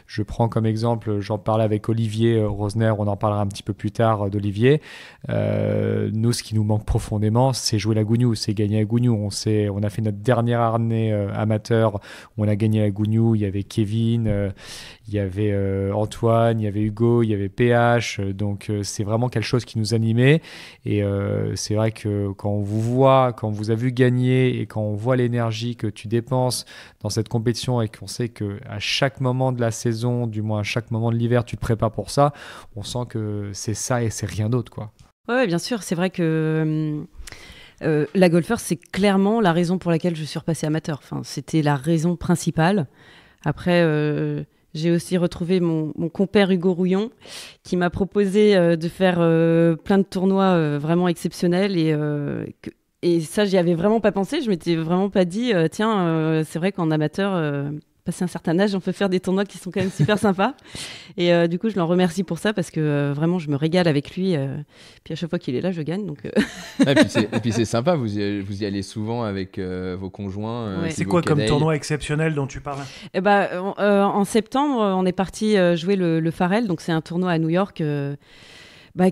je prends comme exemple, j'en parlais avec Olivier Rosner, on en parlera un petit peu plus tard d'Olivier. Nous, ce qui nous manque profondément, c'est jouer la Gougnou, c'est gagner la Gougnou. On a fait notre dernière année amateur où on a gagné la Gougnou. Il y avait Kevin, il y avait Antoine, il y avait Hugo, il y avait PH. Donc c'est vraiment quelque chose qui nous animait. Et c'est vrai que quand on vous voit, quand on vous a vu gagner et quand on voit l'énergie que tu dépenses dans cette compétition et qu'on sait qu'à chaque moment de la saison, du moins à chaque moment de l'hiver, tu te prépares pour ça, on sent que c'est ça et c'est rien d'autre, quoi. Ouais, bien sûr. C'est vrai que... la golfeur, c'est clairement la raison pour laquelle je suis repassée amateur. Enfin, c'était la raison principale. Après, j'ai aussi retrouvé mon compère Hugo Rouillon qui m'a proposé de faire plein de tournois vraiment exceptionnels. Et ça, j'y avais vraiment pas pensé. Je m'étais vraiment pas dit, c'est vrai qu'en amateur... passé un certain âge, on peut faire des tournois qui sont quand même super sympas. Et du coup, je l'en remercie pour ça parce que vraiment, je me régale avec lui. Puis à chaque fois qu'il est là, je gagne. Donc, et puis c'est sympa, vous y allez souvent avec vos conjoints. Ouais. C'est quoi comme tournoi exceptionnel dont tu parles? En septembre, on est parti jouer le Farrell. Donc c'est un tournoi à New York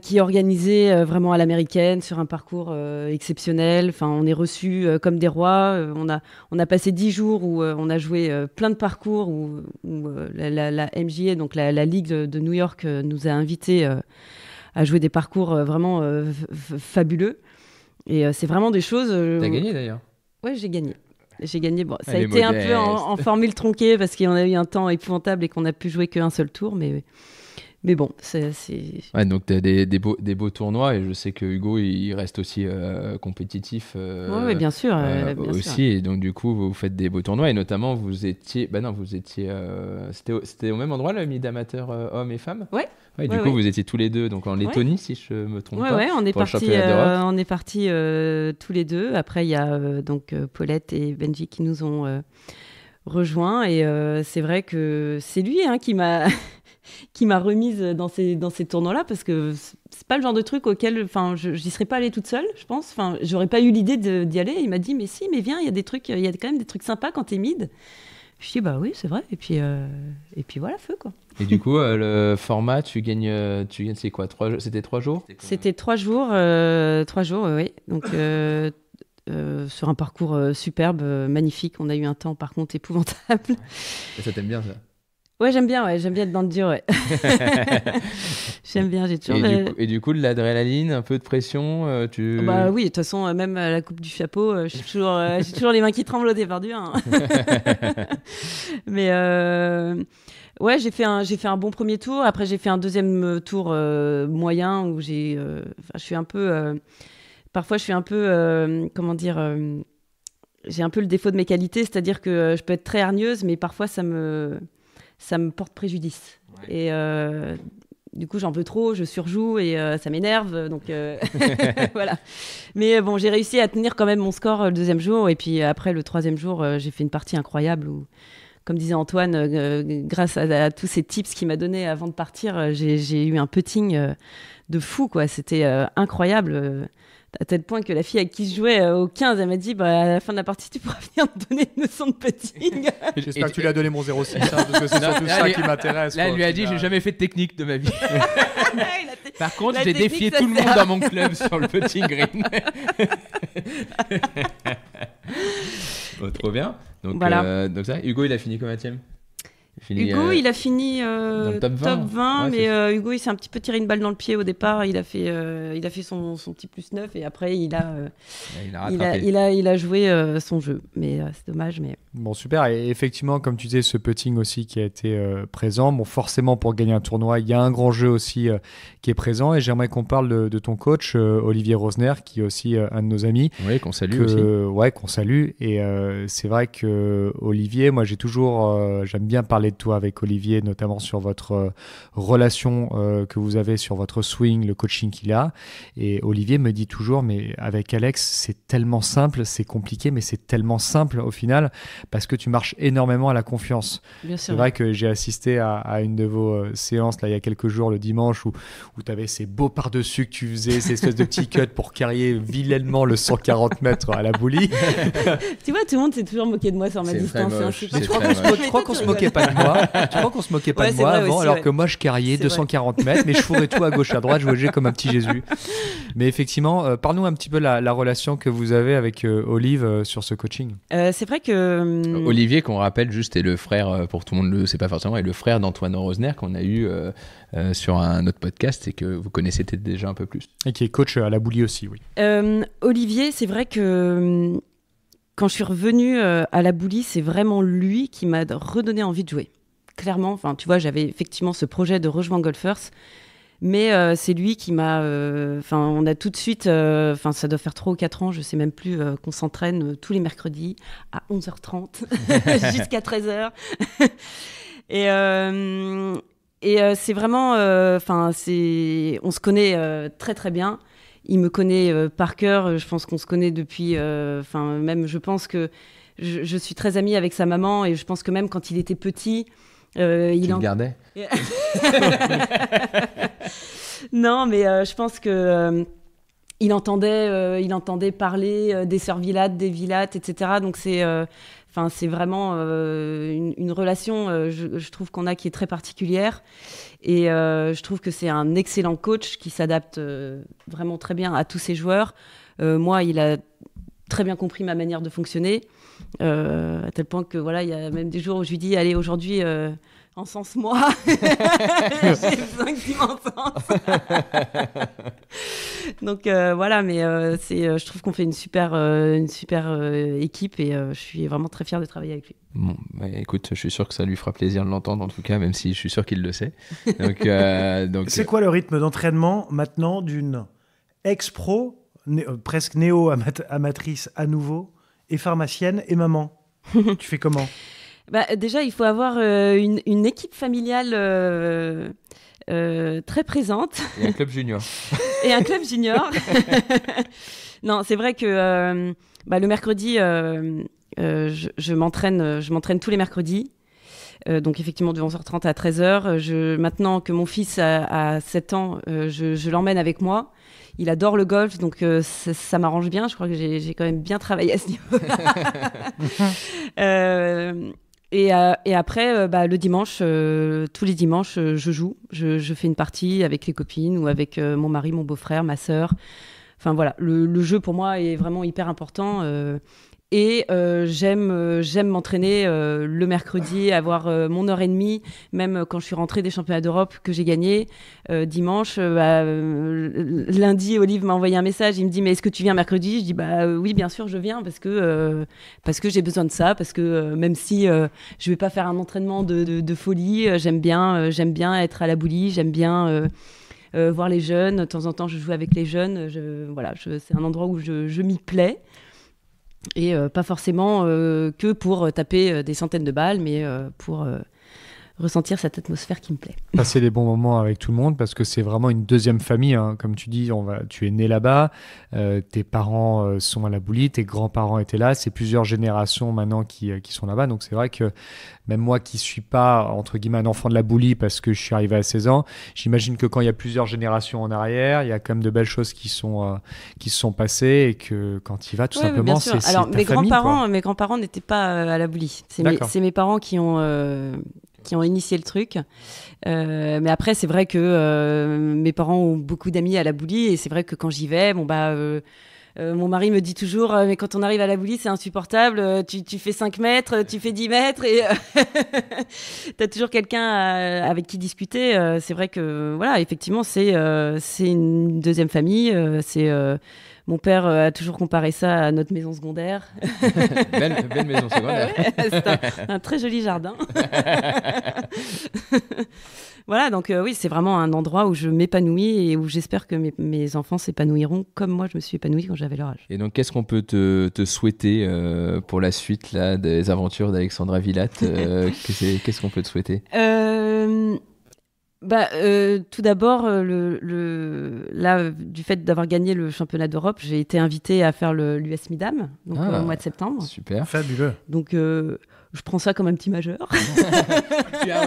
qui est organisé vraiment à l'américaine, sur un parcours exceptionnel. Enfin, on est reçus comme des rois. On a passé 10 jours où on a joué plein de parcours, où la MJA, donc la Ligue de New York, nous a invités à jouer des parcours vraiment fabuleux. Et c'est vraiment des choses... T'as gagné d'ailleurs? Ouais, j'ai gagné. J'ai gagné. Bon, ça a Elle est été un modeste. peu en formule tronquée parce qu'on a eu un temps épouvantable et qu'on n'a pu jouer qu'un seul tour. Mais bon, c'est... Ouais, donc tu as des beaux tournois et je sais que Hugo, il reste aussi compétitif Oui, bien sûr. aussi. Sûr. Et donc, du coup, vous faites des beaux tournois et notamment, vous étiez. C'était au même endroit, le mid amateur hommes et femmes. Ouais. Ouais, du Ouais, coup, ouais. vous étiez tous les deux donc en Lettonie, si je me trompe pas. Ouais, on est pour le partis championnat d'Europe. tous les deux. Après, il y a Paulette et Benji qui nous ont rejoints. Et c'est vrai que c'est lui qui m'a qui m'a remise dans ces tournois-là parce que c'est pas le genre de truc auquel, enfin, j'y serais pas allée toute seule, je pense. Enfin, j'aurais pas eu l'idée d'y aller. Il m'a dit, mais si, mais viens, il y a quand même des trucs sympas quand t'es mid. Je dis, bah oui, c'est vrai. Et puis voilà, feu, quoi. Et du coup, le format, tu gagnes c'est quoi, c'était 3 jours? C'était 3 jours, oui. Donc, sur un parcours superbe, magnifique. On a eu un temps, par contre, épouvantable. Et ça t'aime bien, ça? Ouais, j'aime bien être dans le dur, ouais. J'aime bien, j'ai toujours... Et du coup, de l'adrénaline, un peu de pression, Bah oui, de toute façon, même à la coupe du chapeau, j'ai toujours les mains qui tremblent au départ du 1. Mais ouais, j'ai fait un bon premier tour. Après, j'ai fait un deuxième tour moyen où je suis un peu... parfois, je suis un peu... comment dire j'ai un peu le défaut de mes qualités, c'est-à-dire que je peux être très hargneuse, mais parfois, ça me porte préjudice. Ouais. Et du coup, j'en veux trop, je surjoue et ça m'énerve. Donc voilà. Mais bon, j'ai réussi à tenir quand même mon score le deuxième jour. Et puis après, le troisième jour, j'ai fait une partie incroyable où, comme disait Antoine, grâce à tous ces tips qu'il m'a donnés avant de partir, j'ai eu un putting de fou, quoi. C'était incroyable. À tel point que la fille avec qui je jouais au 15, elle m'a dit, à la fin de la partie, tu pourras venir me donner une leçon de putting. J'espère que tu lui as donné mon 06, parce que c'est surtout ça qui m'intéresse. Là, elle lui a dit, j'ai jamais fait de technique de ma vie. Par contre, j'ai défié tout le monde dans mon club sur le putting green. Trop bien. Donc, voilà. Donc ça, Hugo, il a fini combienième? Hugo, il a fini dans le top 20, ouais, mais Hugo, il s'est un petit peu tiré une balle dans le pied au départ. Il a fait son petit +9 et après, il a joué son jeu. Mais c'est dommage. Mais... Bon, super. Et effectivement, comme tu disais, ce putting aussi qui a été présent. Bon, forcément, pour gagner un tournoi, il y a un grand jeu aussi qui est présent. Et j'aimerais qu'on parle de ton coach, Olivier Rosner, qui est aussi un de nos amis. Oui, qu'on salue aussi. Ouais, qu'on salue. Et c'est vrai que Olivier, moi, j'aime bien parler de toi avec Olivier, notamment sur votre relation que vous avez sur votre swing, le coaching qu'il a. Et Olivier me dit toujours, mais avec Alex, c'est tellement simple, c'est compliqué, mais c'est tellement simple au final, parce que tu marches énormément à la confiance. Bien sûr. C'est vrai que j'ai assisté à une de vos séances là, il y a quelques jours, le dimanche, où tu avais ces beaux par-dessus que tu faisais, ces espèces de petits cuts pour carrier vilainement le 140 mètres à la boulie. Tu vois, tout le monde s'est toujours moqué de moi sur ma distance. Mais tu crois qu'on se moquait pas de moi? Tu crois qu'on se moquait pas de moi avant, aussi, alors que moi je carriais 240 mètres, mais je fourrais tout à gauche à droite, je jouais comme un petit Jésus. Mais effectivement, parle-nous un petit peu la relation que vous avez avec Olive sur ce coaching. C'est vrai que... Olivier, qu'on rappelle juste, est le frère, pour tout le monde le sait pas forcément, est le frère d'Antoine Rosner qu'on a eu sur un autre podcast et que vous connaissez peut-être déjà un peu plus. Et qui est coach à la boulie aussi, oui. Olivier, c'est vrai que quand je suis revenue à la boulie, c'est vraiment lui qui m'a redonné envie de jouer. Clairement, enfin, tu vois, j'avais effectivement ce projet de rejoindre Golfers, mais c'est lui qui m'a... on a tout de suite... ça doit faire 3 ou 4 ans, je sais même plus, qu'on s'entraîne tous les mercredis à 11h30 jusqu'à 13h. Et c'est vraiment... on se connaît très, très bien. Il me connaît par cœur. Je pense qu'on se connaît depuis... même, je pense que je suis très amie avec sa maman et je pense que même quand il était petit... tu le gardais? Non, mais je pense que il entendait parler des sœurs Villatte, des Villatte, etc. Donc c'est vraiment une relation, je trouve qu'on a qui est très particulière. Et je trouve que c'est un excellent coach qui s'adapte vraiment très bien à tous ses joueurs. Moi, il a très bien compris ma manière de fonctionner, à tel point que voilà, il y a même des jours où je lui dis allez aujourd'hui encense-moi, j'ai besoin que tu m'encenses. Donc voilà, mais je trouve qu'on fait une super équipe et je suis vraiment très fière de travailler avec lui. Bon, bah, écoute, je suis sûr que ça lui fera plaisir de l'entendre en tout cas, même si je suis sûr qu'il le sait. Donc, c'est quoi le rythme d'entraînement maintenant d'une ex-pro, presque néo-amatrice à nouveau, et pharmacienne et maman? Tu fais comment? Déjà, il faut avoir une équipe familiale très présente. Et un club junior. Et un club junior. Non, c'est vrai que le mercredi, je m'entraîne tous les mercredis. Donc effectivement, de 11h30 à 13h. Maintenant que mon fils a 7 ans, je l'emmène avec moi. Il adore le golf, donc ça m'arrange bien. Je crois que j'ai quand même bien travaillé à ce niveau-là. Et après, le dimanche, tous les dimanches, je joue. Je fais une partie avec les copines ou avec mon mari, mon beau-frère, ma sœur. Enfin voilà, le jeu pour moi est vraiment hyper important. Et j'aime m'entraîner le mercredi, avoir mon heure et demie, même quand je suis rentrée des championnats d'Europe que j'ai gagnés. Dimanche, lundi, Olive m'a envoyé un message, il me dit « Mais est-ce que tu viens mercredi ?» Je dis « Oui, bien sûr, je viens parce que j'ai besoin de ça, parce que même si je vais pas faire un entraînement de folie, j'aime bien être à la boulie, j'aime bien... voir les jeunes. De temps en temps, je joue avec les jeunes. C'est un endroit où je m'y plais. Et pas forcément que pour taper des centaines de balles, mais pour ressentir cette atmosphère qui me plaît. Passer des bons moments avec tout le monde, parce que c'est vraiment une deuxième famille, hein. Comme tu dis, tu es né là-bas, tes parents sont à la Boulie, tes grands-parents étaient là, c'est plusieurs générations maintenant qui sont là-bas, donc c'est vrai que même moi qui suis pas, entre guillemets, un enfant de la Boulie parce que je suis arrivé à 16 ans, j'imagine que quand il y a plusieurs générations en arrière, il y a quand même de belles choses qui se sont passées, et que quand tu y vas, tout simplement, c'est Alors, ta famille, mes grands-parents n'étaient pas à la Boulie. C'est mes parents qui ont initié le truc. Mais après, c'est vrai que mes parents ont beaucoup d'amis à la Boulie, et c'est vrai que quand j'y vais, mon mari me dit toujours mais quand on arrive à la Boulie, c'est insupportable, tu fais 5 mètres, tu fais 10 mètres, et t'as toujours quelqu'un avec qui discuter. C'est vrai que, voilà, effectivement, c'est une deuxième famille. Mon père a toujours comparé ça à notre maison secondaire. Belle maison secondaire. C'est un très joli jardin. Voilà, donc oui, c'est vraiment un endroit où je m'épanouis et où j'espère que mes enfants s'épanouiront comme moi je me suis épanouie quand j'avais leur âge. Et donc, qu'est-ce qu'on peut te souhaiter pour la suite là, des aventures d'Alexandra Villatte Qu'est-ce qu'on peut te souhaiter? Tout d'abord, là, du fait d'avoir gagné le championnat d'Europe, j'ai été invitée à faire l'US Midam, donc au mois de septembre. Super. Fabuleux. Donc, je prends ça comme un petit majeur. Tu as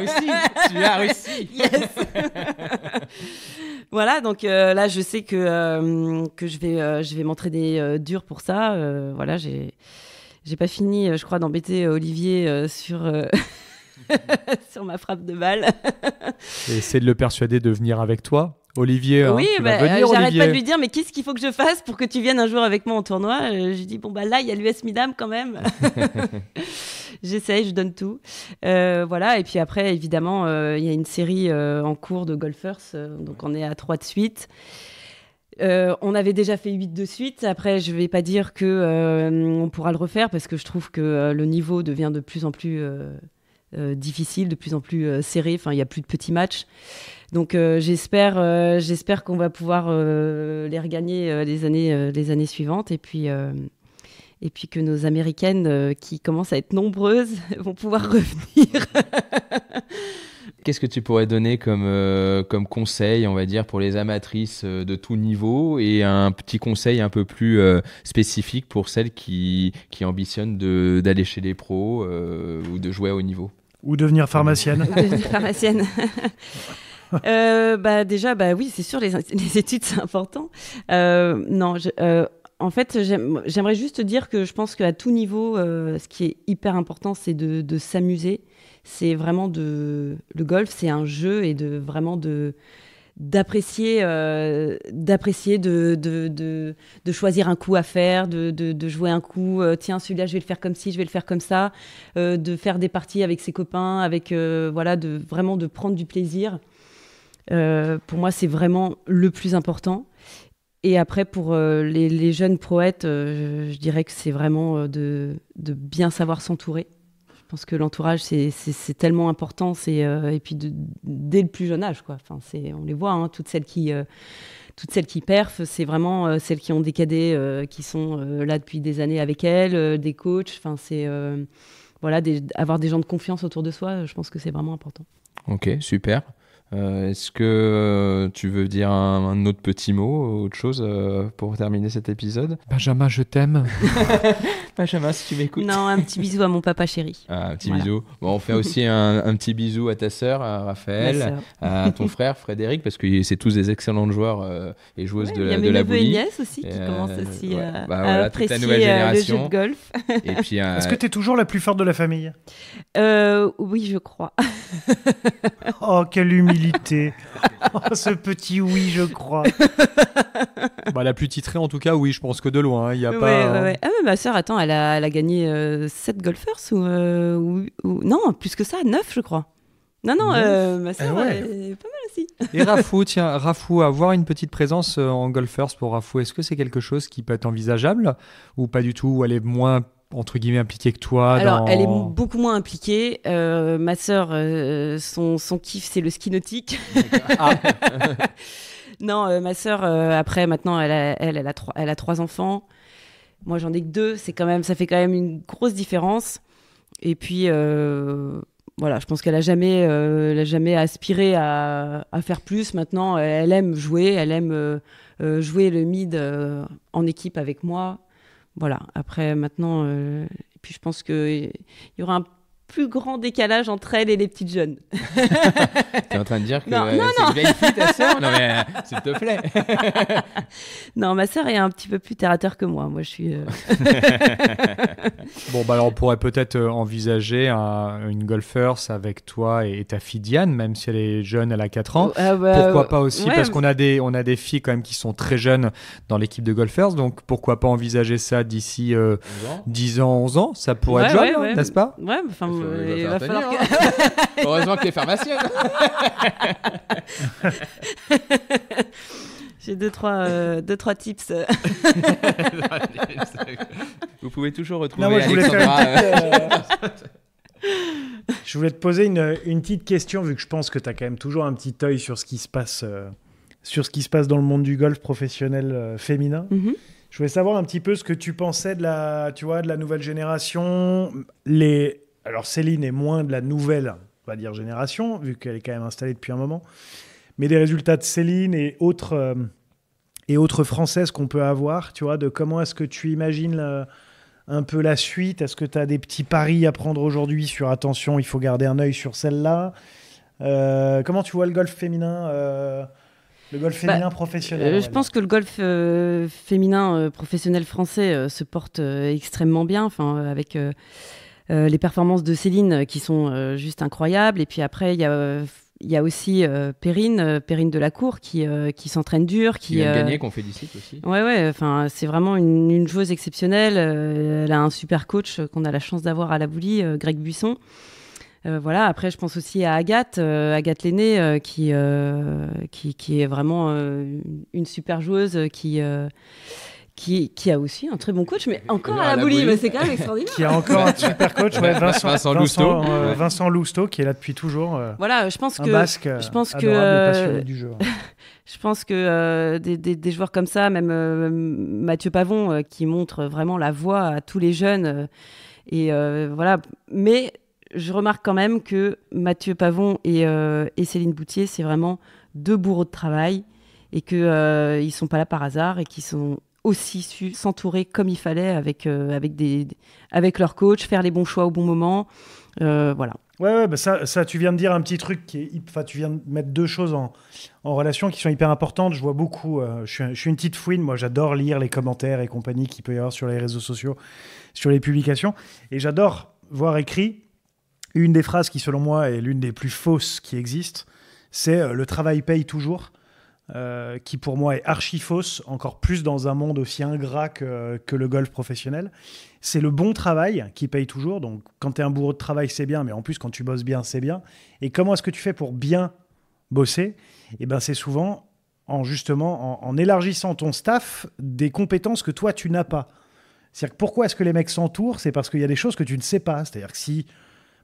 réussi. Yes. Voilà, donc là, je sais que je vais m'entraîner dur pour ça. Voilà, j'ai pas fini, je crois, d'embêter Olivier sur sur ma frappe de balle. Et essaie de le persuader de venir avec toi. Olivier, oui, tu vas venir, j'arrête Olivier. pas de lui dire mais qu'est-ce qu'il faut que je fasse pour que tu viennes un jour avec moi en tournoi. Je lui dis là il y a l'US Midam quand même. J'essaye, je donne tout. Voilà, et puis après évidemment il y a une série en cours de golfers, donc on est à 3 de suite. On avait déjà fait 8 de suite. Après, je vais pas dire que on pourra le refaire parce que je trouve que le niveau devient de plus en plus difficile, de plus en plus serré. Enfin, il y a plus de petits matchs. Donc, j'espère qu'on va pouvoir les regagner les années suivantes. Et puis que nos Américaines, qui commencent à être nombreuses, vont pouvoir revenir. Qu'est-ce que tu pourrais donner comme conseil, on va dire, pour les amatrices de tout niveau, et un petit conseil un peu plus spécifique pour celles qui ambitionnent d'aller chez les pros ou de jouer à haut niveau? Ou devenir pharmacienne. Déjà, oui, c'est sûr, les études, c'est important. Non, en fait, j'aimerais juste dire que je pense qu'à tout niveau, ce qui est hyper important, c'est de s'amuser. C'est vraiment le golf, c'est un jeu, et vraiment d'apprécier de choisir un coup à faire, de jouer un coup, tiens, celui-là, je vais le faire comme ci, je vais le faire comme ça, de faire des parties avec ses copains, voilà, vraiment de prendre du plaisir. Pour moi, c'est vraiment le plus important. Et après, pour les jeunes proètes, je dirais que c'est vraiment de bien savoir s'entourer. Je pense que l'entourage, c'est tellement important. Et puis, dès le plus jeune âge, quoi. Enfin, on les voit, hein, toutes celles qui perfent, c'est vraiment celles qui ont des cadets qui sont là depuis des années avec elles, des coachs. Enfin, voilà, avoir des gens de confiance autour de soi, je pense que c'est vraiment important. Ok, super. Est-ce que tu veux dire un autre petit mot, autre chose pour terminer cet épisode? Benjamin, je t'aime. Benjamin, si tu m'écoutes. Non, un petit bisou à mon papa chéri. Un petit Voilà. bisou. Bon, on fait aussi un petit bisou à ta sœur, à Raphaël, à ton frère Frédéric, parce que c'est tous des excellents joueurs et joueuses de la boulie. Il y a mes neveux et nièces aussi qui commencent aussi à voilà, toute la apprécier nouvelle génération. le jeu de golf. Et puis, Est-ce que tu es toujours la plus forte de la famille? Oui, je crois. Oh, quelle humilité. Oh, ce petit oui, je crois. La plus titrée, en tout cas, oui, je pense que de loin. Il y a Ouais, pas. ouais. Ah, mais ma sœur, attends, elle a gagné 7 golfers ou... Non, plus que ça, 9, je crois. Non, ma sœur, ouais. elle est pas mal aussi. Et Rafou, avoir une petite présence en golfers pour Rafou, est-ce que c'est quelque chose qui peut être envisageable ou pas du tout, ou elle est moins entre guillemets impliquée que toi? Alors, elle est beaucoup moins impliquée. Ma sœur, son kiff, c'est le ski nautique. Non, ma sœur, après, maintenant, elle a 3 enfants. Moi, j'en ai que 2. Ça fait quand même une grosse différence. Et puis, voilà, je pense qu'elle a jamais aspiré à faire plus. Maintenant, elle aime jouer. Elle aime jouer le mid en équipe avec moi. Voilà, après, maintenant, et puis je pense qu'il y aura un plus grand décalage entre elle et les petites jeunes. T'es en train de dire que Non, c'est une vieille fille, ta sœur? Non, mais s'il te plaît. Non, ma sœur est un petit peu plus terre à terre que moi. Moi, je suis... Bon, alors on pourrait peut-être envisager une golfers avec toi et ta fille Diane, même si elle est jeune, elle a 4 ans. Pourquoi pas aussi, ouais, parce qu'on a des filles quand même qui sont très jeunes dans l'équipe de golfers, donc pourquoi pas envisager ça d'ici 10 ans, 11 ans? Ça pourrait être jouable, n'est-ce pas? Ouais, enfin, il va falloir que... Heureusement que t'es pharmacienne. J'ai deux, trois tips. Vous pouvez toujours retrouver Non, moi, Alexandra. Je voulais te poser une petite question, vu que je pense que tu as quand même toujours un petit œil sur ce qui se passe, dans le monde du golf professionnel féminin. Mm-hmm. Je voulais savoir un petit peu ce que tu pensais de la nouvelle génération. Alors Céline est moins de la nouvelle, on va dire, génération, vu qu'elle est quand même installée depuis un moment. Mais des résultats de Céline et autres Françaises qu'on peut avoir, tu vois, de comment est-ce que tu imagines un peu la suite? Est-ce que tu as des petits paris à prendre aujourd'hui sur attention, il faut garder un œil sur celle-là? Comment tu vois le golf féminin professionnel? Je pense que le golf féminin professionnel français se porte extrêmement bien, avec les performances de Céline qui sont juste incroyables. Et puis après, il y a aussi Perrine Delacour qui s'entraîne dur, qui vient de gagner, qu'on félicite aussi. Ouais, c'est vraiment une joueuse exceptionnelle. Elle a un super coach qu'on a la chance d'avoir à la Boulie, Greg Buisson. Voilà. Après, je pense aussi à Agathe Lenné, qui est vraiment une super joueuse, qui a aussi un très bon coach, mais encore à la Boulie, mais c'est quand même extraordinaire. Qui a encore un super coach, Vincent Lousteau. Vincent Lousteau, qui est là depuis toujours. Voilà, je pense un que basque adorable et passionné du jeu. Je pense que des joueurs comme ça, même Mathieu Pavon, qui montre vraiment la voie à tous les jeunes, voilà. Mais je remarque quand même que Mathieu Pavon et Céline Boutier, c'est vraiment 2 bourreaux de travail, et qu'ils ils sont pas là par hasard, et qu'ils sont aussi su s'entourer comme il fallait avec leur coach, faire les bons choix au bon moment. Voilà. Ouais, bah ça, tu viens de dire un petit truc tu viens de mettre 2 choses en relation qui sont hyper importantes. Je vois beaucoup, je suis une petite fouine, moi j'adore lire les commentaires et compagnie qu'il peut y avoir sur les réseaux sociaux, sur les publications, et j'adore voir écrit une des phrases qui selon moi est l'une des plus fausses qui existent, c'est le travail paye toujours. qui pour moi est archi fausse, encore plus dans un monde aussi ingrat que le golf professionnel. C'est le bon travail qui paye toujours. Donc, quand tu es un bourreau de travail, c'est bien, mais en plus, quand tu bosses bien, c'est bien. Et comment est-ce que tu fais pour bien bosser ? Eh ben, c'est souvent en élargissant ton staff des compétences que toi, tu n'as pas. C'est-à-dire que pourquoi est-ce que les mecs s'entourent ? C'est parce qu'il y a des choses que tu ne sais pas. C'est-à-dire que si...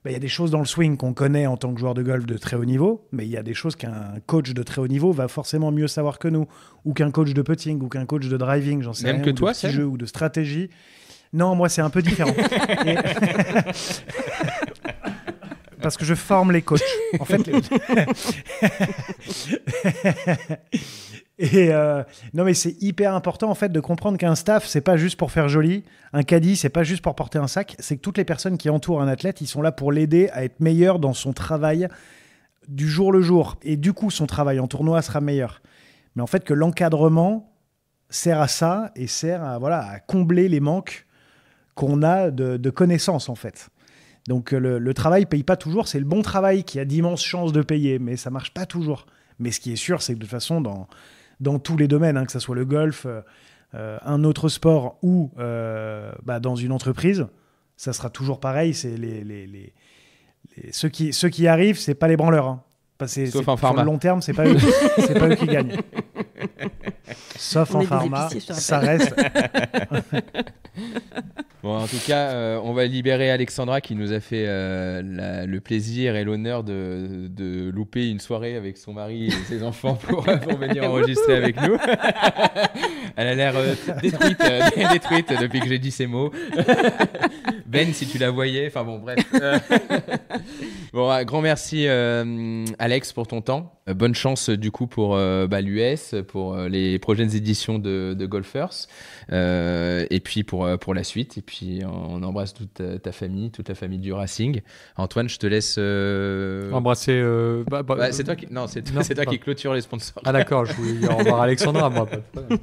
il y a des choses dans le swing qu'on connaît en tant que joueur de golf de très haut niveau, mais il y a des choses qu'un coach de très haut niveau va forcément mieux savoir que nous, ou qu'un coach de putting, ou qu'un coach de driving, j'en sais rien, même que ou toi, de petit jeu, ou de stratégie. Non, moi, c'est un peu différent. Parce que je forme les coachs. En fait, non, mais c'est hyper important en fait de comprendre qu'un staff, c'est pas juste pour faire joli. Un caddie, c'est pas juste pour porter un sac. C'est que toutes les personnes qui entourent un athlète, ils sont là pour l'aider à être meilleur dans son travail du jour le jour. Et du coup, son travail en tournoi sera meilleur. Mais en fait, que l'encadrement sert à ça et sert à combler les manques qu'on a de connaissances en fait. Donc le travail paye pas toujours. C'est le bon travail qui a d'immenses chances de payer, mais ça marche pas toujours. Mais ce qui est sûr, c'est que de toute façon, dans tous les domaines, que ce soit le golf, un autre sport ou dans une entreprise, ça sera toujours pareil. C'est ceux qui arrivent, c'est pas les branleurs. Hein. Sauf en pharma. Sur le long terme, c'est pas eux qui gagnent. Sauf en pharma, ça reste. Bon, en tout cas, on va libérer Alexandra qui nous a fait le plaisir et l'honneur de louper une soirée avec son mari et ses enfants pour venir enregistrer avec nous. Elle a l'air détruite depuis que j'ai dit ces mots. Ben, si tu la voyais, enfin bon, bref. Bon, un grand merci Alex pour ton temps. Bonne chance du coup pour l'US, pour les prochaines éditions de Golfers, et puis pour la suite. Et puis on embrasse toute ta famille du Racing. Antoine, je te laisse embrasser. C'est toi qui clôture les sponsors. Ah d'accord, je voulais dire au revoir Alexandra, moi. Pas de problème.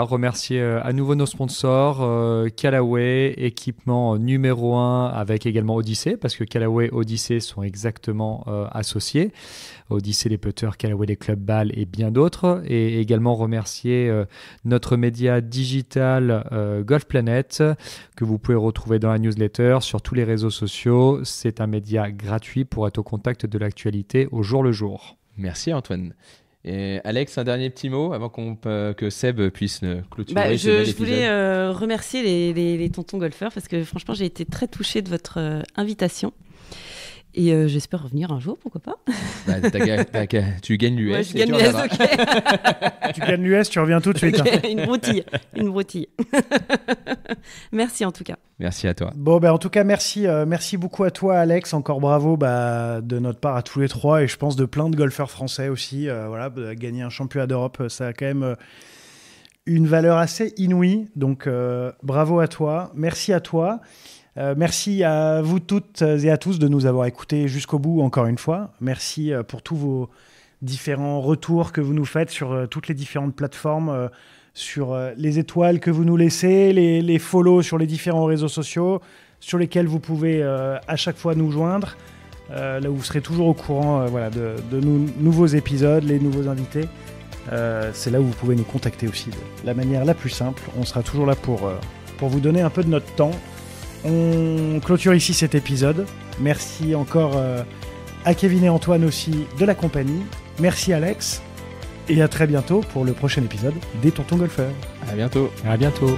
Remercier à nouveau nos sponsors, Callaway, équipement numéro 1 avec également Odyssey, parce que Callaway et Odyssey sont exactement associés. Odyssey les putters, Callaway les club balles et bien d'autres. Et également remercier notre média digital Golf Planet, que vous pouvez retrouver dans la newsletter, sur tous les réseaux sociaux. C'est un média gratuit pour être au contact de l'actualité au jour le jour. Merci Antoine. Et Alex, un dernier petit mot avant que Seb puisse clôturer ce bel épisode. Je voulais remercier les tontons golfeurs parce que franchement j'ai été très touchée de votre invitation. Et j'espère revenir un jour, pourquoi pas. Tu gagnes l'US. Ouais, je gagne l'US, ok. Tu gagnes l'US, tu reviens tout de suite. Okay, une broutille. Merci en tout cas. Merci à toi. Bon, en tout cas, merci beaucoup à toi, Alex. Encore bravo de notre part à tous les trois et je pense de plein de golfeurs français aussi. Gagner un championnat d'Europe, ça a quand même une valeur assez inouïe. Donc, bravo à toi. Merci à toi. Merci à vous toutes et à tous de nous avoir écoutés jusqu'au bout encore une fois. Merci pour tous vos différents retours que vous nous faites sur toutes les différentes plateformes, sur les étoiles que vous nous laissez, les follow sur les différents réseaux sociaux sur lesquels vous pouvez à chaque fois nous joindre. Là où vous serez toujours au courant de nouveaux épisodes, les nouveaux invités. C'est là où vous pouvez nous contacter aussi de la manière la plus simple. On sera toujours là pour vous donner un peu de notre temps. On clôture ici cet épisode. Merci encore à Kevin et Antoine aussi de la compagnie. Merci Alex. Et à très bientôt pour le prochain épisode des Tontons Golfeurs. À bientôt. À bientôt.